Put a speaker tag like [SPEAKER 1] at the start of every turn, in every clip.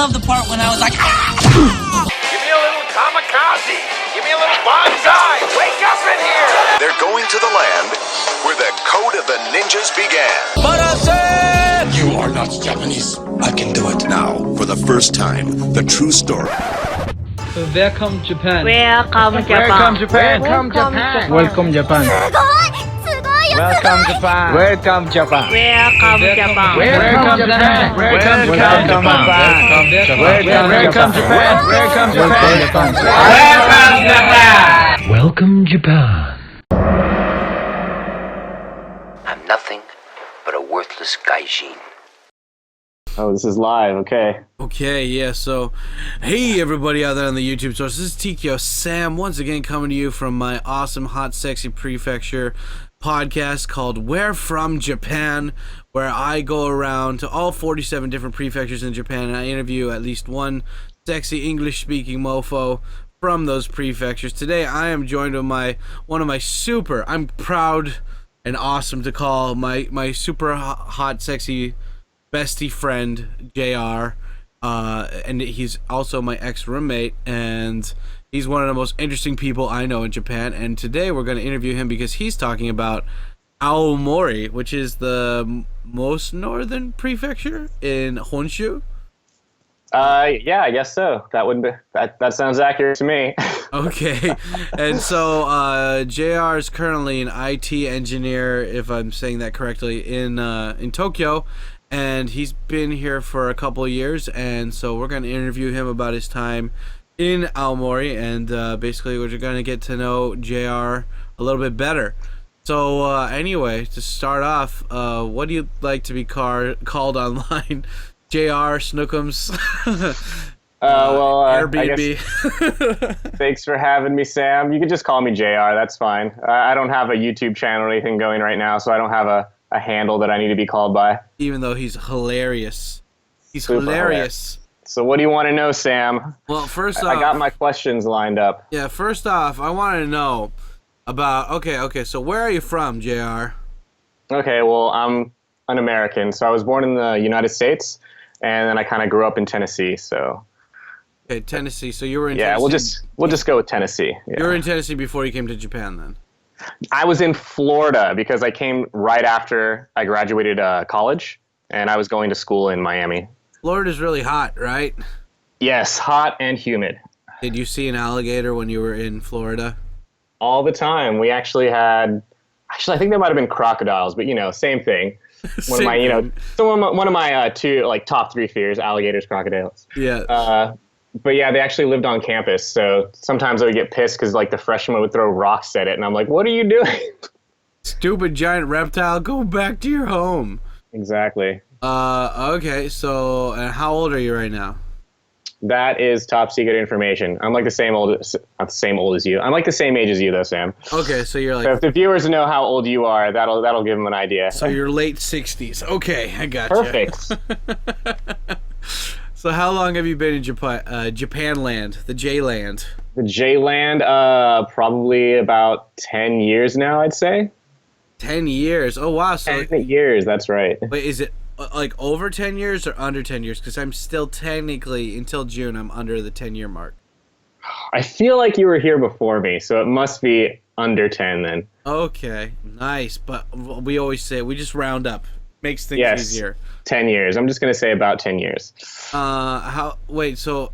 [SPEAKER 1] love the part when I was like,
[SPEAKER 2] Give me a little kamikaze. Give me a little bonsai. Wake up in here.
[SPEAKER 3] They're going to the land where the code of the ninjas began.
[SPEAKER 4] You are not Japanese. I can do it.
[SPEAKER 3] Now, for the first time, the true story.
[SPEAKER 5] Welcome Japan.
[SPEAKER 6] Welcome Japan.
[SPEAKER 5] Welcome Japan.
[SPEAKER 6] Welcome Japan.
[SPEAKER 5] Welcome Japan.
[SPEAKER 6] Welcome Japan.
[SPEAKER 5] Welcome Japan.
[SPEAKER 6] Welcome Japan.
[SPEAKER 5] Welcome Japan.
[SPEAKER 6] Welcome Japan.
[SPEAKER 5] Welcome Japan.
[SPEAKER 6] Welcome Japan.
[SPEAKER 7] I'm nothing but a worthless gaijin.
[SPEAKER 8] Oh, this is live, okay.
[SPEAKER 9] Okay, yeah, so, hey everybody out there on the YouTube source, this is Tkyosam, once again coming to you from my awesome Hot Sexy Prefecture podcast called Where From Japan, where I go around to all 47 different prefectures in Japan and I interview at least one sexy English-speaking mofo from those prefectures. Today I am joined with one of my I'm proud and awesome to call my super hot, sexy bestie friend, JR, and he's also my ex-roommate, and he's one of the most interesting people I know in Japan, and today we're going to interview him because he's talking about Aomori, which is the most northern prefecture in Honshuu.
[SPEAKER 8] Yeah, I guess so. That sounds accurate to me.
[SPEAKER 9] Okay, and so JR is currently an IT engineer, if I'm saying that correctly, in Tokyo, and he's been here for a couple of years, and so we're going to interview him about his time in Aomori, and basically we're going to get to know JR a little bit better. So anyway, to start off, what do you like to be called online? JR, Snookums, Airbnb.
[SPEAKER 8] Thanks for having me, Sam. You can just call me JR, that's fine. I don't have a YouTube channel or anything going right now, so I don't have a handle that I need to be called by.
[SPEAKER 9] Even though he's hilarious. He's
[SPEAKER 8] Super
[SPEAKER 9] hilarious.
[SPEAKER 8] So what do you want to know, Sam?
[SPEAKER 9] Well, first off,
[SPEAKER 8] I got my questions lined up.
[SPEAKER 9] Yeah, first off, I want to know about, okay, so where are you from, JR?
[SPEAKER 8] Okay, well, I'm an American, so I was born in the United States, and then I kind of grew up in Tennessee, so.
[SPEAKER 9] Okay, Tennessee, so you were in Tennessee.
[SPEAKER 8] Yeah, we'll just go with Tennessee. Yeah.
[SPEAKER 9] You were in Tennessee before you came to Japan, then?
[SPEAKER 8] I was in Florida because I came right after I graduated college, and I was going to school in Miami.
[SPEAKER 9] Florida's really hot, right?
[SPEAKER 8] Yes, hot and humid.
[SPEAKER 9] Did you see an alligator when you were in Florida?
[SPEAKER 8] All the time. We I think there might have been crocodiles, but same thing. One of my two top three fears: alligators, crocodiles.
[SPEAKER 9] Yeah.
[SPEAKER 8] But yeah, they actually lived on campus, so sometimes I would get pissed because the freshmen would throw rocks at it, and I'm like, "What are you doing?"
[SPEAKER 9] Stupid giant reptile, go back to your home.
[SPEAKER 8] Exactly.
[SPEAKER 9] Okay, so how old are you right now?
[SPEAKER 8] That is top secret information. I'm not the same old as you. I'm like the same age as you, though, Sam.
[SPEAKER 9] Okay, so you're like.
[SPEAKER 8] So if the viewers know how old you are, that'll give them an idea.
[SPEAKER 9] So you're late 60s. Okay, I got you.
[SPEAKER 8] Perfect.
[SPEAKER 9] So how long have you been in Japan land, the J-land?
[SPEAKER 8] The J-land, probably about 10 years now, I'd say.
[SPEAKER 9] 10 years? Oh, wow. So
[SPEAKER 8] 10 years, that's right.
[SPEAKER 9] Wait, is it like over 10 years or under 10 years? Because I'm still technically, until June, I'm under the 10-year mark.
[SPEAKER 8] I feel like you were here before me, so it must be under 10 then.
[SPEAKER 9] Okay, nice. But we always say, we just round up. Makes things easier.
[SPEAKER 8] 10 years. I'm just going to say about 10 years.
[SPEAKER 9] So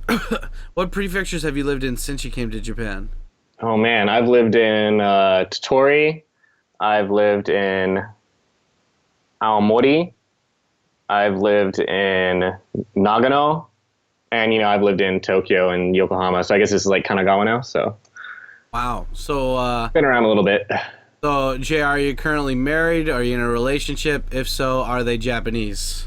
[SPEAKER 9] what prefectures have you lived in since you came to Japan?
[SPEAKER 8] Oh, man. I've lived in Tottori. I've lived in Aomori. I've lived in Nagano. And, I've lived in Tokyo and Yokohama. So I guess this is like Kanagawa now, so.
[SPEAKER 9] Wow. So,
[SPEAKER 8] been around a little bit.
[SPEAKER 9] So, Jay, are you currently married? Are you in a relationship? If so, are they Japanese?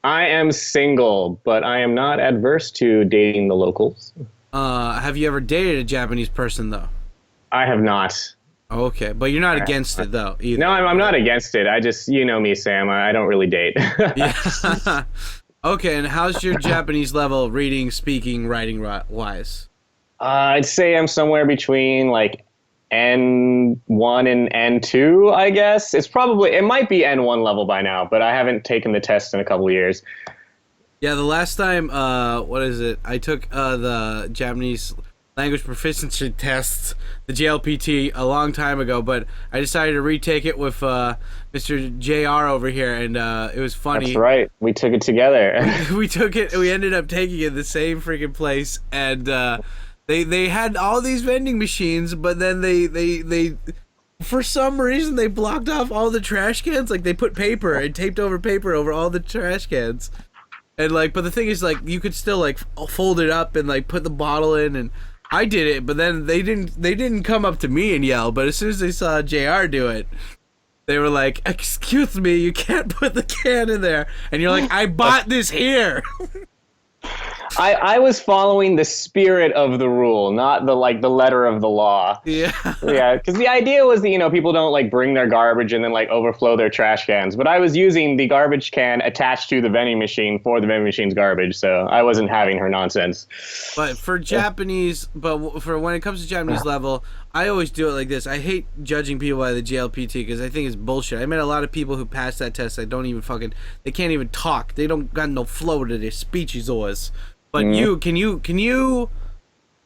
[SPEAKER 8] I am single, but I am not adverse to dating the locals.
[SPEAKER 9] Have you ever dated a Japanese person, though?
[SPEAKER 8] I have not.
[SPEAKER 9] Okay, but you're not against it, though, either.
[SPEAKER 8] No, I'm not against it. I just, you know me, Sam. I don't really date.
[SPEAKER 9] Yeah. Okay, and how's your Japanese level reading, speaking, writing-wise?
[SPEAKER 8] I'd say I'm somewhere between, N1 and N2, I guess. It might be N1 level by now, but I haven't taken the test in a couple of years.
[SPEAKER 9] Yeah, the last time, what is it? I took the Japanese language proficiency tests, the JLPT, a long time ago, but I decided to retake it with Mr. JR over here, and it was funny.
[SPEAKER 8] That's right. We took it together.
[SPEAKER 9] We ended up taking it the same freaking place, and they had all these vending machines, but then they for some reason they blocked off all the trash cans. Like, they put paper and taped over paper over all the trash cans. And like, but the thing is, like, you could still like fold it up and like put the bottle in, and I did it, but then they didn't come up to me and yell, but as soon as they saw JR do it, they were like, "Excuse me, you can't put the can in there." And you're like, "I bought this here."
[SPEAKER 8] I was following the spirit of the rule, not the letter of the law.
[SPEAKER 9] Yeah.
[SPEAKER 8] Yeah, because the idea was that, people don't like bring their garbage and then like overflow their trash cans. But I was using the garbage can attached to the vending machine for the vending machine's garbage, so I wasn't having her nonsense.
[SPEAKER 9] But for when it comes to Japanese level, I always do it like this. I hate judging people by the JLPT because I think it's bullshit. I met a lot of people who pass that test that don't even they can't even talk. They don't got no flow to their speeches always. But can you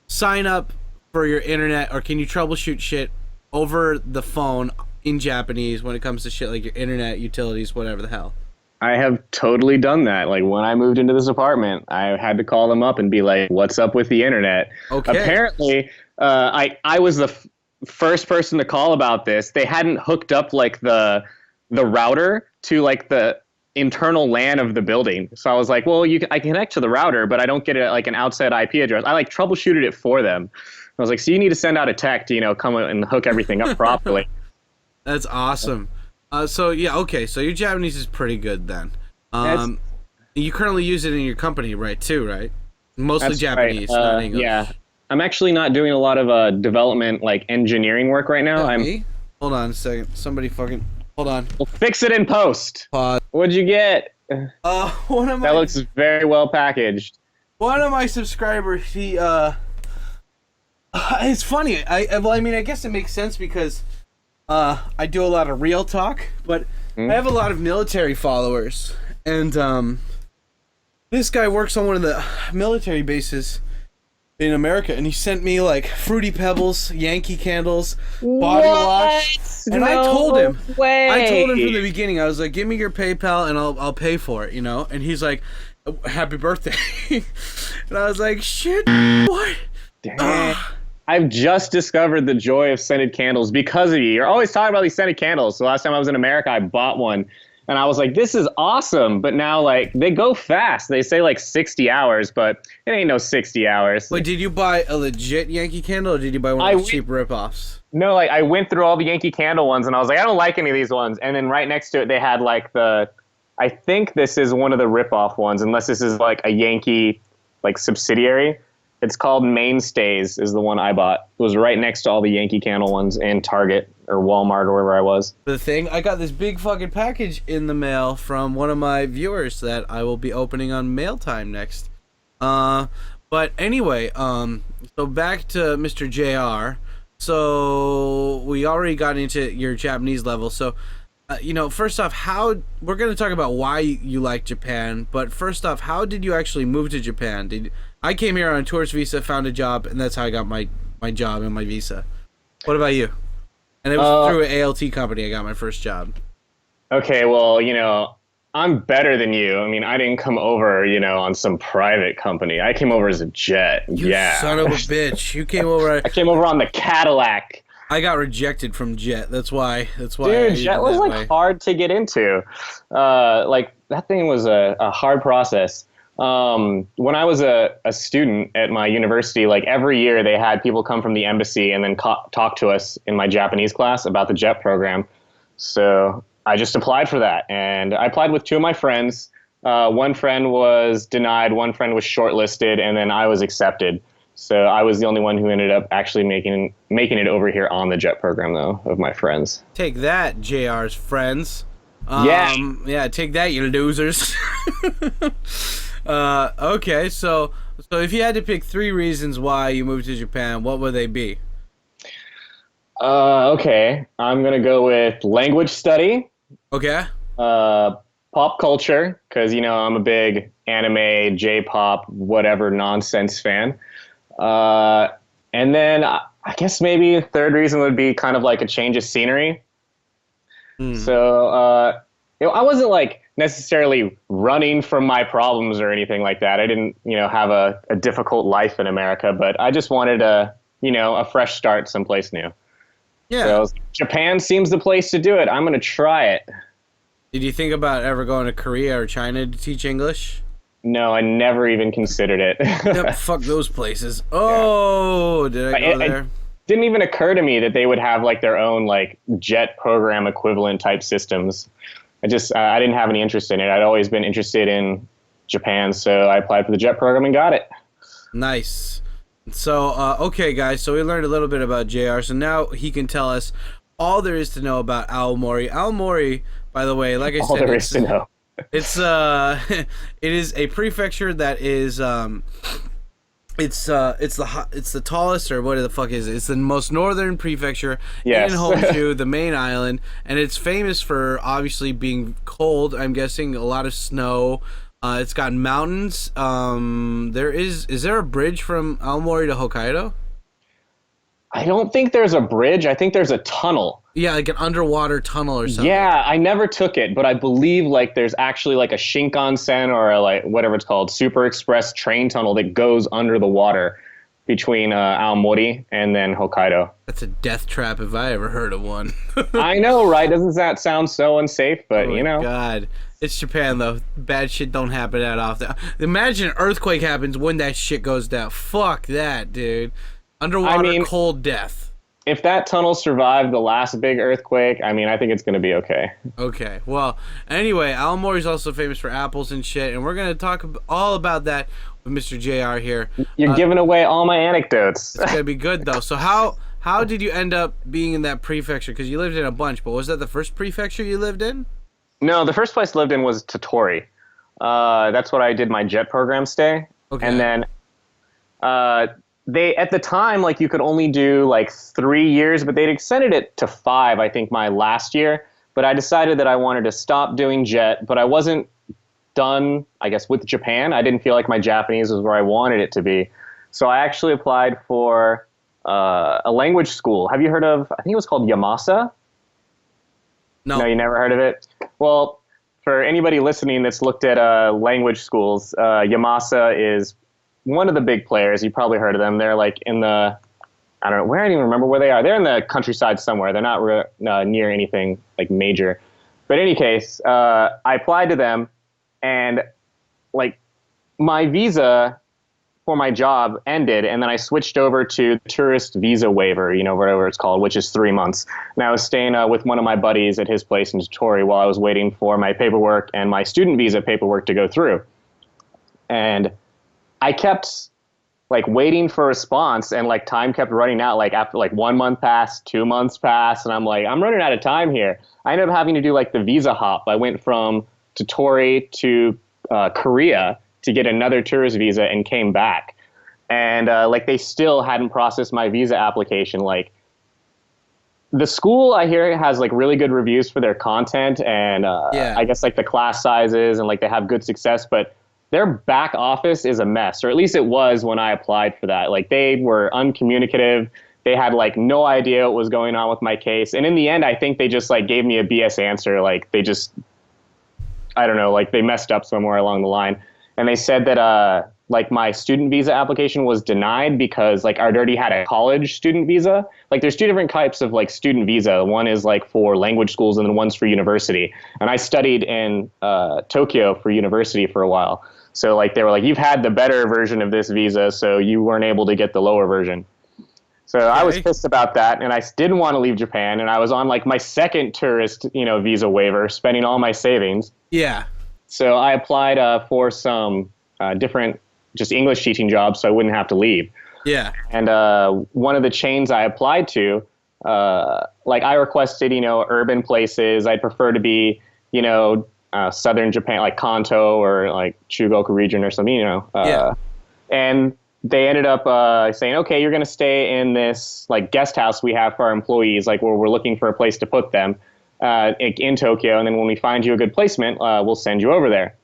[SPEAKER 9] sign up for your internet, or can you troubleshoot shit over the phone in Japanese when it comes to shit like your internet, utilities, whatever the hell?
[SPEAKER 8] I have totally done that. Like, when I moved into this apartment, I had to call them up and be like, "What's up with the internet?" Okay. Apparently, I was the first person to call about this. They hadn't hooked up like the router to like the internal LAN of the building. So I was like, well, I connect to the router, but I don't get an outside IP address. I like troubleshooted it for them. I was like, so you need to send out a tech to, come and hook everything up properly.
[SPEAKER 9] That's awesome. So yeah, okay. So your Japanese is pretty good then. You currently use it in your company, right? Mostly
[SPEAKER 8] That's
[SPEAKER 9] Japanese,
[SPEAKER 8] right.
[SPEAKER 9] not English.
[SPEAKER 8] Yeah. I'm actually not doing a lot of development, like engineering work right now.
[SPEAKER 9] Hold on a second. Somebody fucking... Hold on.
[SPEAKER 8] We'll fix it in post.
[SPEAKER 9] Pause.
[SPEAKER 8] What'd you get?
[SPEAKER 9] That
[SPEAKER 8] looks very well packaged.
[SPEAKER 9] One of my subscribers, he it's funny. I guess it makes sense because I do a lot of real talk, but I have a lot of military followers, and this guy works on one of the military bases in America, and he sent me like Fruity Pebbles, Yankee candles, body wash, and I told him from the beginning, I was like, "Give me your PayPal and I'll pay for it," and he's like, "Happy birthday," and I was like, "Shit, what?"
[SPEAKER 8] Dang. I've just discovered the joy of scented candles because of you. You're always talking about these scented candles. So last time I was in America, I bought one. And I was like, this is awesome. But now, like, they go fast. They say, like, 60 hours, but it ain't no 60 hours.
[SPEAKER 9] Wait, did you buy a legit Yankee Candle, or did you buy one of those cheap ripoffs?
[SPEAKER 8] No, like, I went through all the Yankee Candle ones, and I was like, I don't like any of these ones. And then right next to it, they had, like, I think this is one of the ripoff ones, unless this is, like, a Yankee, like, subsidiary. It's called Mainstays is the one I bought. It was right next to all the Yankee Candle ones in Target or Walmart or wherever I was.
[SPEAKER 9] The thing, I got this big fucking package in the mail from one of my viewers that I will be opening on mail time next. But anyway, so back to Mr. JR. So we already got into your Japanese level. So, first off, we're going to talk about why you like Japan. But first off, how did you actually move to Japan? I came here on a tourist visa, found a job, and that's how I got my job and my visa. What about you? And it was through an ALT company I got my first job.
[SPEAKER 8] Okay, well, I'm better than you. I mean, I didn't come over, on some private company. I came over as a jet.
[SPEAKER 9] You son of a bitch. You came over.
[SPEAKER 8] I came over on the Cadillac.
[SPEAKER 9] I got rejected from Jet. That's why.
[SPEAKER 8] Dude, Jet was hard to get into. That thing was a hard process. When I was a student at my university, like every year they had people come from the embassy and then talk to us in my Japanese class about the JET program. So I just applied for that, and I applied with two of my friends. One friend was denied, one friend was shortlisted, and then I was accepted. So I was the only one who ended up actually making it over here on the JET program, though, of my friends.
[SPEAKER 9] Take that, JR's friends.
[SPEAKER 8] Yeah,
[SPEAKER 9] take that, you losers. Okay, so if you had to pick 3 reasons why you moved to Japan, what would they be?
[SPEAKER 8] Okay, I'm gonna go with language study.
[SPEAKER 9] Okay.
[SPEAKER 8] pop culture, because I'm a big anime, J-pop, whatever nonsense fan. And then I guess maybe a third reason would be kind of like a change of scenery. So I wasn't like necessarily running from my problems or anything like that. I didn't have a difficult life in America, but I just wanted a fresh start someplace new.
[SPEAKER 9] Yeah.
[SPEAKER 8] So Japan seems the place to do it. I'm going to try it.
[SPEAKER 9] Did you think about ever going to Korea or China to teach English?
[SPEAKER 8] No, I never even considered it.
[SPEAKER 9] Yep, fuck those places. Oh, did I go there?
[SPEAKER 8] It didn't even occur to me that they would have like their own like jet program equivalent type systems. I didn't have any interest in it. I'd always been interested in Japan, so I applied for the jet program and got it.
[SPEAKER 9] Nice. So, okay, guys, so we learned a little bit about JR, so now he can tell us all there is to know about Aomori. Aomori, by the way, like I said,
[SPEAKER 8] All there is to know.
[SPEAKER 9] It's it is a prefecture that is it's the tallest, or what the fuck is it? It's the most northern prefecture
[SPEAKER 8] Yes.
[SPEAKER 9] in Honshuu, the main island, and it's famous for obviously being cold. I'm guessing a lot of snow. It's got mountains. Is there a bridge from Aomori to Hokkaido?
[SPEAKER 8] I don't think there's a bridge. I think there's a tunnel.
[SPEAKER 9] Yeah, like an underwater tunnel or something.
[SPEAKER 8] Yeah, I never took it, but I believe like there's actually like a Shinkansen or a, like whatever it's called, Super Express train tunnel that goes under the water between Aomori and then Hokkaido.
[SPEAKER 9] That's a death trap if I ever heard of one.
[SPEAKER 8] I know, right? Doesn't that sound so unsafe? But
[SPEAKER 9] Oh my God. It's Japan, though. Bad shit don't happen that often. Imagine an earthquake happens when that shit goes down. Fuck that, dude. Underwater cold death.
[SPEAKER 8] If that tunnel survived the last big earthquake, I think it's going to be okay.
[SPEAKER 9] Okay. Well, anyway, Aomori is also famous for apples and shit, and we're going to talk all about that with Mr. JR here.
[SPEAKER 8] You're giving away all my anecdotes.
[SPEAKER 9] It's going to be good, though. So how did you end up being in that prefecture? Because you lived in a bunch, but was that the first prefecture you lived in?
[SPEAKER 8] No, the first place I lived in was Tottori. That's what I did my jet program stay.
[SPEAKER 9] Okay.
[SPEAKER 8] And then they, at the time, like you could only do like 3 years, but they'd extended it to 5, I think, my last year. But I decided that I wanted to stop doing jet, but I wasn't done, I guess, with Japan. I didn't feel like my Japanese was where I wanted it to be. So I actually applied for a language school. Have you heard of, I think it was called Yamasa?
[SPEAKER 9] No.
[SPEAKER 8] No, you never heard of it? Well, for anybody listening that's looked at language schools, Yamasa is one of the big players. You probably heard of them. They're like in the, I don't know, where I don't even remember where they are. They're in the countryside somewhere. They're not near anything like major. But in any case, I applied to them, and like my visa for my job ended, and then I switched over to tourist visa waiver, whatever it's called, which is 3 months. And I was staying with one of my buddies at his place in Tottori while I was waiting for my paperwork and my student visa paperwork to go through. And I kept like waiting for a response, and like time kept running out. Like after like 1 month passed, 2 months passed, and I'm like, I'm running out of time here. I ended up having to do like the visa hop. I went from Tottori to Korea to get another tourist visa and came back. And like they still hadn't processed my visa application. Like the school, I hear, has like really good reviews for their content, and I guess like the class sizes, and like they have good success, but their back office is a mess, or at least it was when I applied for that. Like they were uncommunicative. They had like no idea what was going on with my case. And in the end, I think they just like gave me a BS answer. Like they just, I don't know, like they messed up somewhere along the line. And they said that like my student visa application was denied because like I'd already had a college student visa. Like there's 2 different types of like student visa. One is like for language schools, and then one's for university. And I studied in Tokyo for university for a while. So like they were like, you've had the better version of this visa, so you weren't able to get the lower version. So I was pissed about that, and I didn't want to leave Japan, and I was on like my second tourist, visa waiver, spending all my savings.
[SPEAKER 9] Yeah.
[SPEAKER 8] So I applied for some different just English teaching jobs so I wouldn't have to leave.
[SPEAKER 9] Yeah.
[SPEAKER 8] And one of the chains I applied to, like I requested, urban places. I'd prefer to be, southern Japan, like Kanto or like Chugoku region or something, And they ended up saying, okay, you're going to stay in this like guest house we have for our employees, like where we're looking for a place to put them. in Tokyo, and then when we find you a good placement, we'll send you over there.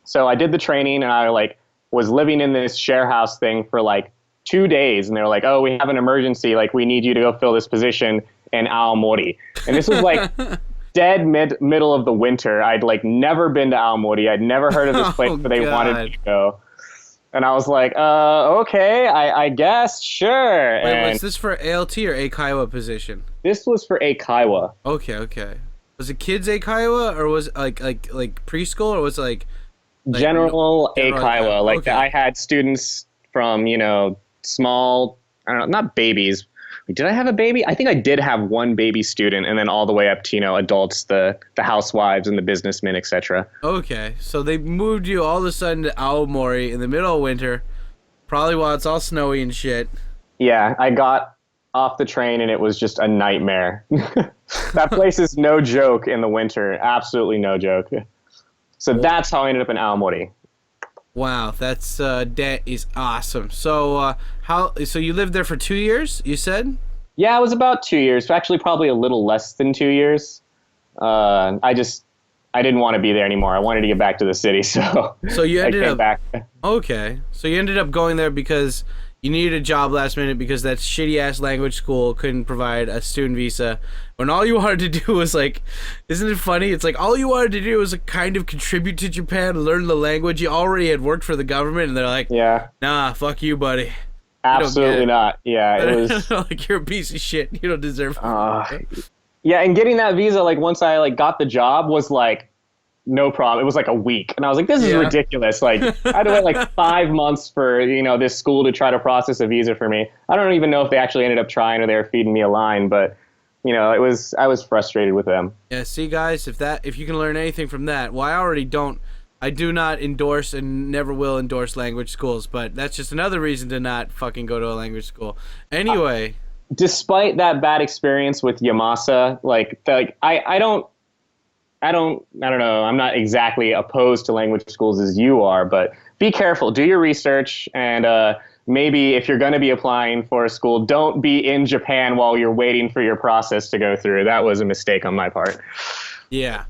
[SPEAKER 8] So I did the training, and I was living in this share house thing for 2 days, and they were like, "Oh, we have an emergency. We need you to go fill this position in Aomori." And this was dead middle of the winter. I'd never been to Aomori. I'd never heard of this place where they wanted me to go. And I was like, okay, I guess, sure.
[SPEAKER 9] Wait, was this for ALT or Eikaiwa position?
[SPEAKER 8] This was for Eikaiwa.
[SPEAKER 9] Okay. Was it kids Eikaiwa, or was it like preschool, or was it like
[SPEAKER 8] general Eikaiwa?
[SPEAKER 9] Okay.
[SPEAKER 8] I had students from, small, I don't know, not babies. Did I have a baby? I think I did have one baby student, and then all the way up to, adults, the housewives and the businessmen, etc.
[SPEAKER 9] Okay, so they moved you all of a sudden to Aomori in the middle of winter, probably while it's all snowy and shit.
[SPEAKER 8] Yeah, I got off the train, and it was just a nightmare. That place is no joke in the winter. Absolutely no joke. So that's how I ended up in Aomori.
[SPEAKER 9] Wow, that is awesome. So so you lived there for 2 years, you said?
[SPEAKER 8] Yeah, it was about 2 years. Actually, probably a little less than 2 years. I didn't want to be there anymore. I wanted to get back to the city, so
[SPEAKER 9] you ended up
[SPEAKER 8] back.
[SPEAKER 9] Okay, so you ended up going there because you needed a job last minute because that shitty ass language school couldn't provide a student visa. When all you wanted to do was isn't it funny? It's all you wanted to do was kind of contribute to Japan, learn the language. You already had worked for the government, and they're like,
[SPEAKER 8] yeah,
[SPEAKER 9] nah, fuck you, buddy.
[SPEAKER 8] Absolutely not. Yeah, it was
[SPEAKER 9] you're a piece of shit. You don't deserve it.
[SPEAKER 8] Yeah, and getting that visa, once I got the job was no problem. It was a week, and I was like, this is ridiculous. I had to wait 5 months for this school to try to process a visa for me. I don't even know if they actually ended up trying or they were feeding me a line, but I was frustrated with them.
[SPEAKER 9] Yeah, see guys, if you can learn anything from that, well, I do not endorse and never will endorse language schools, but that's just another reason to not fucking go to a language school. Anyway,
[SPEAKER 8] despite that bad experience with Yamasa, I don't know. I'm not exactly opposed to language schools as you are, but be careful. Do your research, and maybe if you're going to be applying for a school, don't be in Japan while you're waiting for your process to go through. That was a mistake on my part.
[SPEAKER 9] Yeah.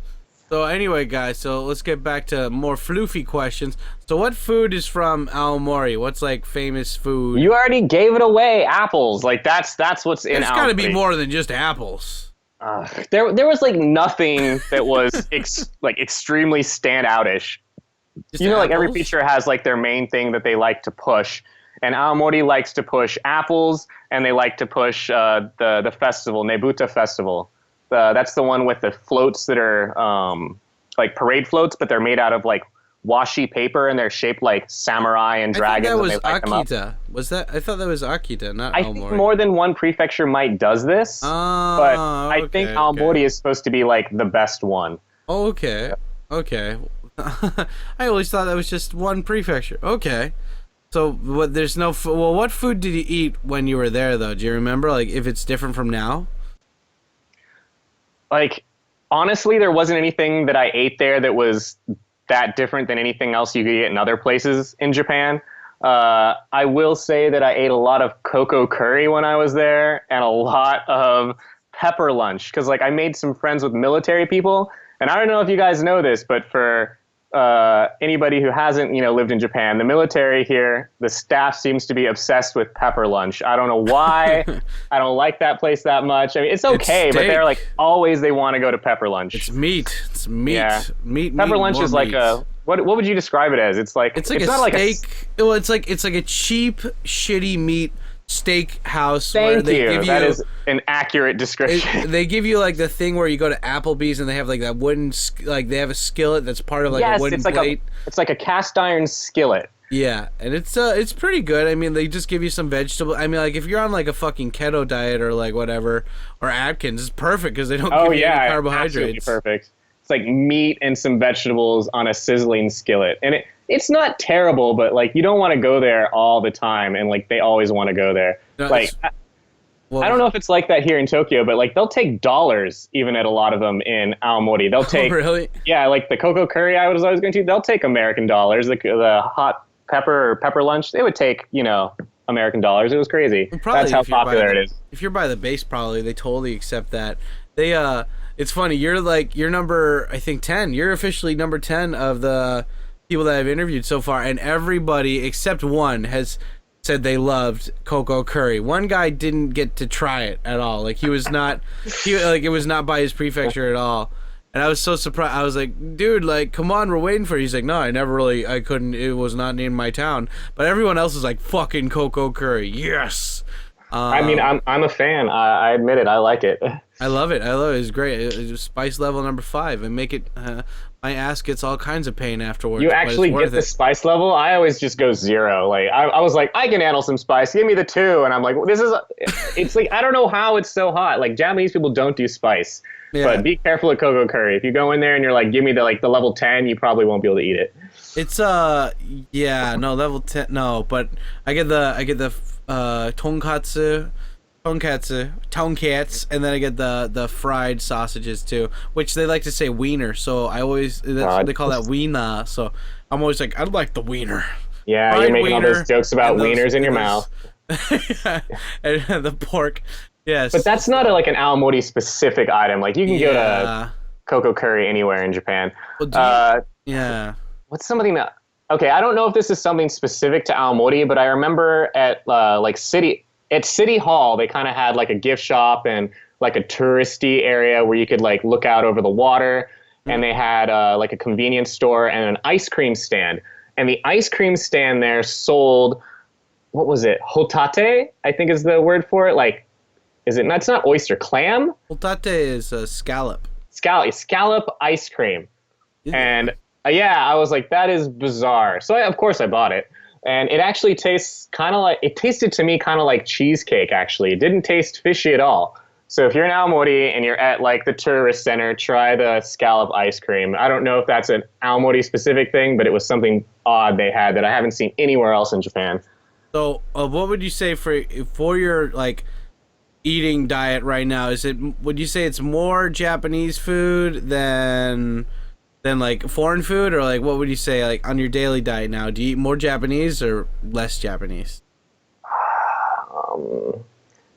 [SPEAKER 9] So anyway, guys, so let's get back to more floofy questions. So what food is from Aomori? What's famous food?
[SPEAKER 8] You already gave it away. Apples. That's what's in Aomori.
[SPEAKER 9] It's got to be more than just apples.
[SPEAKER 8] There was nothing that was extremely standoutish.
[SPEAKER 9] Just
[SPEAKER 8] every feature has their main thing that they like to push, and Aomori likes to push apples, and they like to push the festival, Nebuta Festival. That's the one with the floats that are parade floats, but they're made out of washi paper, and they're shaped like samurai and dragons.
[SPEAKER 9] I thought that was
[SPEAKER 8] and they light them up.
[SPEAKER 9] Akita. Was that? I thought that was Akita, not
[SPEAKER 8] I
[SPEAKER 9] Aomori.
[SPEAKER 8] think more than one prefecture might does this, but I think Aomori is supposed to be the best one.
[SPEAKER 9] Oh, okay. I always thought that was just one prefecture. Okay. So there's no what food did you eat when you were there though? Do you remember if it's different from now?
[SPEAKER 8] Honestly, there wasn't anything that I ate there that was that different than anything else you could eat in other places in Japan. I will say that I ate a lot of cocoa curry when I was there, and a lot of pepper lunch, because I made some friends with military people, and I don't know if you guys know this, but for anybody who hasn't lived in Japan, the military here, the staff seems to be obsessed with pepper lunch. I don't know why. I don't like that place that much. I mean, it's okay, but they're always they want to go to pepper lunch.
[SPEAKER 9] It's meat. Yeah. Meat.
[SPEAKER 8] Pepper lunch is a what would you describe it as? It's not
[SPEAKER 9] a steak. Well, it's like a cheap, shitty meat steak house.
[SPEAKER 8] Thank you. That is an accurate description.
[SPEAKER 9] They give you the thing where you go to Applebee's and they have that wooden they have a skillet that's part of a wooden plate.
[SPEAKER 8] It's like a cast iron skillet.
[SPEAKER 9] Yeah, and it's pretty good. I mean, they just give you some vegetable. I mean, if you're on a fucking keto diet or whatever, or Atkins, it's perfect because they don't give you any carbohydrates.
[SPEAKER 8] Absolutely perfect. It's meat and some vegetables on a sizzling skillet, and it's not terrible, but you don't want to go there all the time, and they always want to go there. I don't know if it's like that here in Tokyo, but they'll take dollars even at a lot of them in Aomori. They'll take
[SPEAKER 9] really?
[SPEAKER 8] Yeah, the cocoa curry I was always going to. They'll take American dollars. The hot pepper lunch, they would take American dollars. It was crazy. That's how popular it is.
[SPEAKER 9] If you're by the base, probably they totally accept that. They it's funny. You're number, I think, 10. You're officially number 10 of the people that I've interviewed so far, and everybody except one has said they loved cocoa curry. One guy didn't get to try it at all. Like it was not by his prefecture at all. And I was so surprised. I was like, dude, like, come on, we're waiting for you. He's like, no, I couldn't, it was not in my town. But everyone else is like, fucking cocoa curry, yes.
[SPEAKER 8] I mean, I'm a fan. I admit it. I like it.
[SPEAKER 9] I love it. It's great. It's spice level number 5, and make it. My ass gets all kinds of pain afterwards.
[SPEAKER 8] You actually get the spice level? I always just go 0. Like I was like, I can handle some spice. Give me the 2, and I'm like, it's like I don't know how it's so hot. Like Japanese people don't do spice, but be careful with cocoa curry. If you go in there and you're like, give me the level 10, you probably won't be able to eat it.
[SPEAKER 9] It's level 10. No, but I get the tonkatsu, and then I get the fried sausages too, which they like to say wiener. So they call that wiener. So I'm always like, I'd like the wiener.
[SPEAKER 8] Yeah, fried, you're making all those jokes about wieners in your mouth.
[SPEAKER 9] And the pork. Yes,
[SPEAKER 8] but that's not an Aomori specific item. Like you can go to cocoa curry anywhere in Japan.
[SPEAKER 9] Well,
[SPEAKER 8] what's something that? Okay, I don't know if this is something specific to Aomori, but I remember at City Hall, they kind of had like a gift shop and like a touristy area where you could like look out over the water. And they had like a convenience store and an ice cream stand. And the ice cream stand there sold, what was it? Hotate, I think is the word for it. Like, it's not oyster, clam?
[SPEAKER 9] Hotate is a scallop.
[SPEAKER 8] Scallop ice cream. And I was like, that is bizarre. So of course I bought it. And it actually tasted to me kind of like cheesecake, actually. It didn't taste fishy at all. So if you're in Aomori and you're at like the tourist center, try the scallop ice cream. I don't know if that's an Aomori specific thing, but it was something odd they had that I haven't seen anywhere else in Japan.
[SPEAKER 9] So what would you say for your like eating diet right now? Would you say it's more Japanese food than like foreign food, or like what would you say like on your daily diet now? Do you eat more Japanese or less Japanese?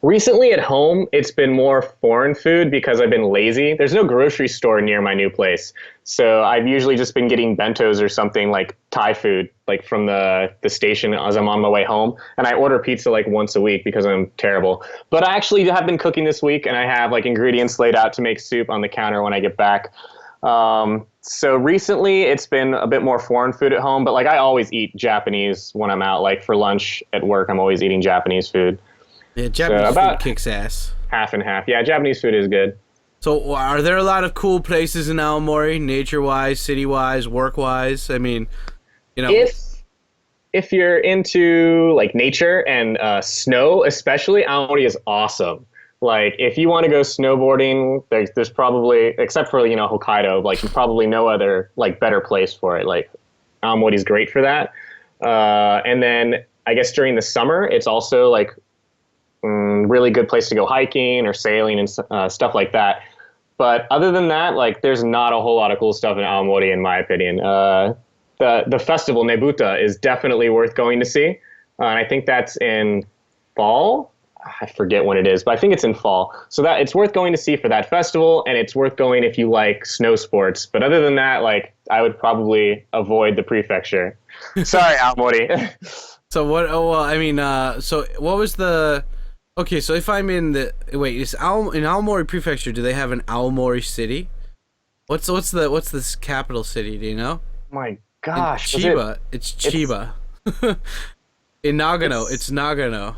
[SPEAKER 8] Recently at home, it's been more foreign food because I've been lazy. There's no grocery store near my new place. So I've usually just been getting bentos or something like Thai food, like from the station as I'm on my way home. And I order pizza like once a week because I'm terrible. But I actually have been cooking this week, and I have like ingredients laid out to make soup on the counter when I get back. So recently it's been a bit more foreign food at home, but like I always eat Japanese when I'm out. Like for lunch at work, I'm always eating Japanese food.
[SPEAKER 9] Yeah, Japanese food kicks ass.
[SPEAKER 8] Half and half. Yeah, Japanese food is good.
[SPEAKER 9] So are there a lot of cool places in Aomori, nature-wise, city-wise, work-wise? I mean, you know.
[SPEAKER 8] If you're into like nature and snow especially, Aomori is awesome. Like, if you want to go snowboarding, there's probably, except for, Hokkaido, like, probably no other, like, better place for it. Like, Aomori is great for that. And then, I guess during the summer, it's also, like, really good place to go hiking or sailing and stuff like that. But other than that, like, there's not a whole lot of cool stuff in Aomori, in my opinion. The festival, Nebuta, is definitely worth going to see. And I think that's in fall. I forget when it is, but I think it's in fall. So that it's worth going to see for that festival, and it's worth going if you like snow sports. But other than that, like, I would probably avoid the prefecture. Sorry, Aomori.
[SPEAKER 9] So what? Oh well, I mean, so what was the? Okay, so if I'm in the in Aomori Prefecture, do they have an Aomori city? What's this capital city? Do you know?
[SPEAKER 8] My gosh,
[SPEAKER 9] Chiba. It's Chiba. In Nagano, it's Nagano.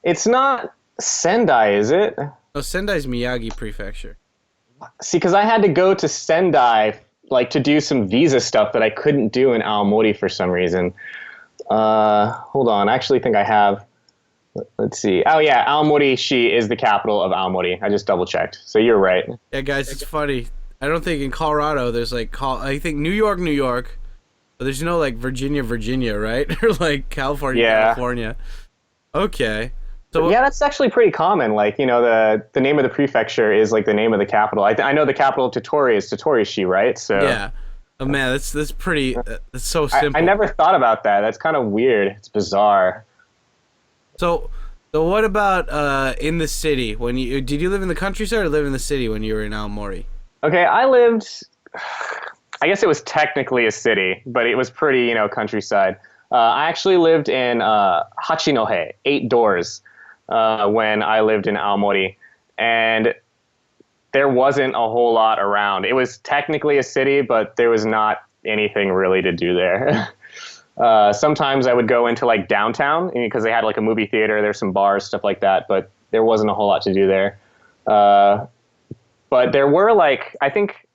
[SPEAKER 8] It's not Sendai, is it?
[SPEAKER 9] No, Sendai's Miyagi Prefecture.
[SPEAKER 8] See, because I had to go to Sendai, like, to do some visa stuff that I couldn't do in Aomori for some reason. Hold on, I actually think I have. Let's see. Oh yeah, Aomori-shi is the capital of Aomori. I just double checked. So you're right.
[SPEAKER 9] Yeah, guys, it's funny. I don't think in Colorado there's like I think New York, but there's no like Virginia, right? Or like California. Okay. So
[SPEAKER 8] yeah, that's actually pretty common. Like, the name of the prefecture is like the name of the capital. I know the capital of Tottori is Tottori-shi, right? So
[SPEAKER 9] yeah. Oh man, that's pretty. That's so simple.
[SPEAKER 8] I never thought about that. That's kind of weird. It's bizarre.
[SPEAKER 9] So, So what about in the city? Did you live in the countryside or live in the city when you were in Aomori?
[SPEAKER 8] Okay, I guess it was technically a city, but it was pretty, countryside. I actually lived in Hachinohe, 8 doors, when I lived in Aomori. And there wasn't a whole lot around. It was technically a city, but there was not anything really to do there. Sometimes I would go into like downtown because they had like a movie theater, there's some bars, stuff like that, but there wasn't a whole lot to do there. But there were like, I think,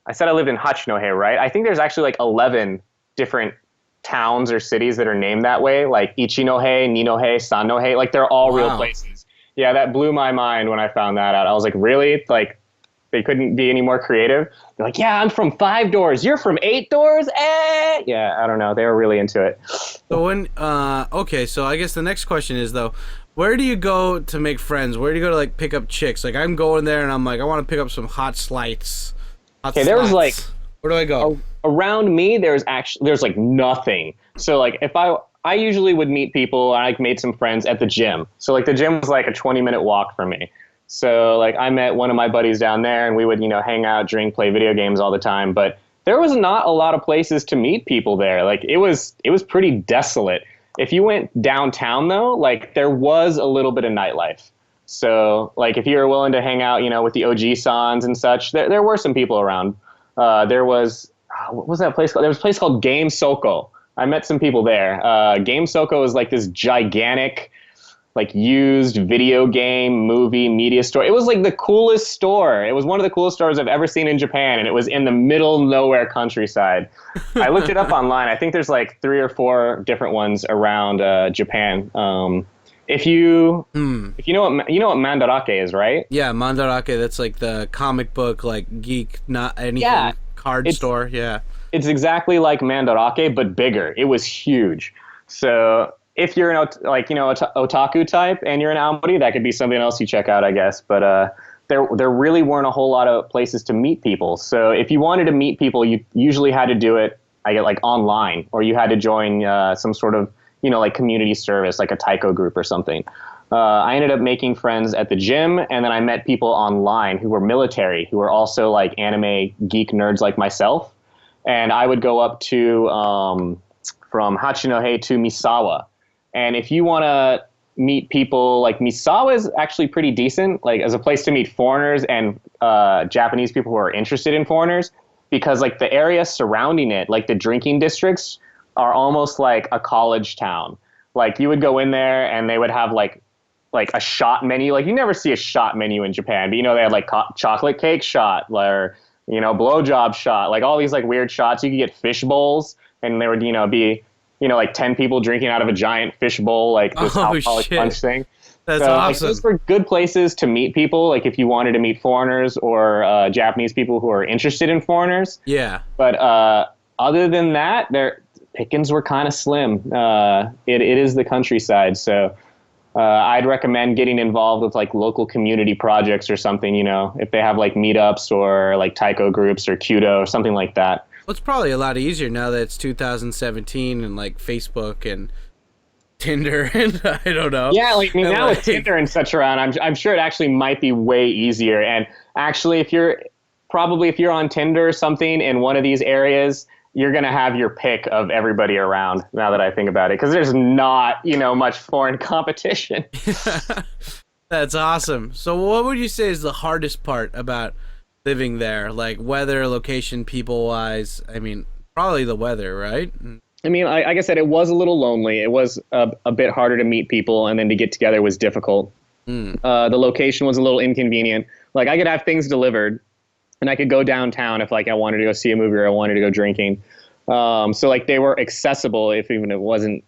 [SPEAKER 8] I said I lived in Hachinohe, right? I think there's actually like 11 different towns or cities that are named that way, like Ichinohe, Ninohe, Sannohe, like they're all real places. Yeah, that blew my mind when I found that out. I was like, really? Like, they couldn't be any more creative? They're like, yeah, I'm from 5 doors. You're from 8 doors? Eh! Yeah, I don't know. They were really into it.
[SPEAKER 9] So okay, so I guess the next question is, though, where do you go to make friends? Where do you go to, like, pick up chicks? Like, I'm going there, and I'm like, I want to pick up some hot slights.
[SPEAKER 8] Okay, there was, like...
[SPEAKER 9] Where do I go?
[SPEAKER 8] Around me, there's like, nothing. So, like, if I usually would meet people, I like made some friends at the gym. So like the gym was like a 20-minute walk from me. So like I met one of my buddies down there and we would, hang out, drink, play video games all the time. But there was not a lot of places to meet people there. Like it was pretty desolate. If you went downtown though, like there was a little bit of nightlife. So like if you were willing to hang out, with the OG-sans and such, there were some people around. There was, what was that place called? There was a place called Game Soko. I met some people there. Game Soko is like this gigantic, like used video game, movie, media store. It was like the coolest store. It was one of the coolest stores I've ever seen in Japan, and it was in the middle nowhere countryside. I looked it up online. I think there's like 3 or 4 different ones around Japan. If you know what Mandarake is, right?
[SPEAKER 9] Yeah, Mandarake. That's like the comic book, like geek, not anything card store. Yeah.
[SPEAKER 8] It's exactly like Mandarake, but bigger. It was huge. So if you're an otaku type and you're in Aomori, that could be something else you check out, I guess. But there really weren't a whole lot of places to meet people. So if you wanted to meet people, you usually had to do it, like online, or you had to join some sort of like community service, like a taiko group or something. I ended up making friends at the gym, and then I met people online who were military, who were also like anime geek nerds like myself. And I would go up to, from Hachinohe to Misawa. And if you want to meet people, like Misawa is actually pretty decent, like as a place to meet foreigners and Japanese people who are interested in foreigners, because like the area surrounding it, like the drinking districts, are almost like a college town. Like you would go in there and they would have like a shot menu. Like you never see a shot menu in Japan, but they had like chocolate cake shot, or blowjob shot, like all these like weird shots. You could get fish bowls, and there would, be, like 10 people drinking out of a giant fish bowl, like this alcoholic punch thing.
[SPEAKER 9] That's
[SPEAKER 8] so,
[SPEAKER 9] awesome.
[SPEAKER 8] Like, those were good places to meet people, like if you wanted to meet foreigners or Japanese people who are interested in foreigners.
[SPEAKER 9] Yeah.
[SPEAKER 8] But other than that, their pickings were kind of slim. It is the countryside, so I'd recommend getting involved with like local community projects or something, if they have like meetups or like taiko groups or kyudo or something like that.
[SPEAKER 9] Well, it's probably a lot easier now that it's 2017 and like Facebook and Tinder and I don't know.
[SPEAKER 8] Yeah, now with Tinder and such around, I'm sure it actually might be way easier. And actually, if you're on Tinder or something in one of these areas, you're going to have your pick of everybody around, now that I think about it, because there's not, much foreign competition.
[SPEAKER 9] That's awesome. So what would you say is the hardest part about living there? Like weather, location, people-wise? I mean, probably the weather, right?
[SPEAKER 8] I mean, like I said, it was a little lonely. It was a bit harder to meet people, and then to get together was difficult. The location was a little inconvenient. Like I could have things delivered, and I could go downtown if like I wanted to go see a movie or I wanted to go drinking. So like they were accessible if even it wasn't,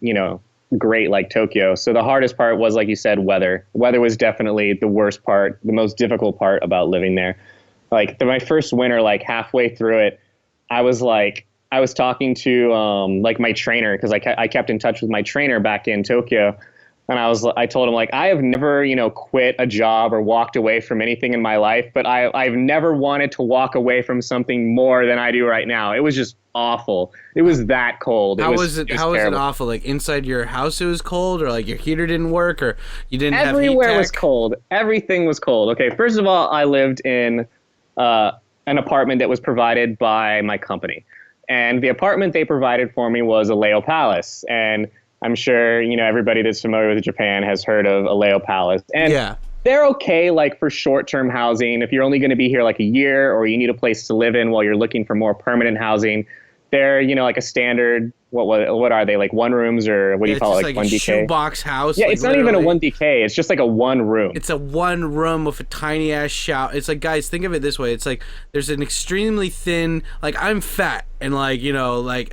[SPEAKER 8] great like Tokyo. So the hardest part was, like you said, weather. Weather was definitely the worst part, the most difficult part about living there. Like my first winter, like halfway through it, I was talking to like my trainer, because I kept in touch with my trainer back in Tokyo. And I told him, like, I have never, quit a job or walked away from anything in my life, but I've never wanted to walk away from something more than I do right now. It was just awful. It was that cold.
[SPEAKER 9] How was it
[SPEAKER 8] terrible.
[SPEAKER 9] awful? Like inside your house it was cold, or like your heater didn't work, or you didn't have heat
[SPEAKER 8] Everywhere
[SPEAKER 9] tech?
[SPEAKER 8] was cold. Everything was cold. Okay, first of all, I lived in an apartment that was provided by my company. And the apartment they provided for me was a Leo Palace. And I'm sure, everybody that's familiar with Japan has heard of a Leo Palace. And
[SPEAKER 9] Yeah.
[SPEAKER 8] they're okay, like, for short-term housing. If you're only going to be here, like, a year, or you need a place to live in while you're looking for more permanent housing, they're, like a standard, what are they, like, one rooms, or what do you call it, like 1
[SPEAKER 9] a
[SPEAKER 8] DK?
[SPEAKER 9] shoebox house.
[SPEAKER 8] Yeah,
[SPEAKER 9] like,
[SPEAKER 8] it's not even a
[SPEAKER 9] literally.
[SPEAKER 8] 1 DK. It's just like a one room.
[SPEAKER 9] It's a one room with a tiny ass shower. It's like, guys, think of it this way. It's like there's an extremely thin, like, I'm fat, and like, like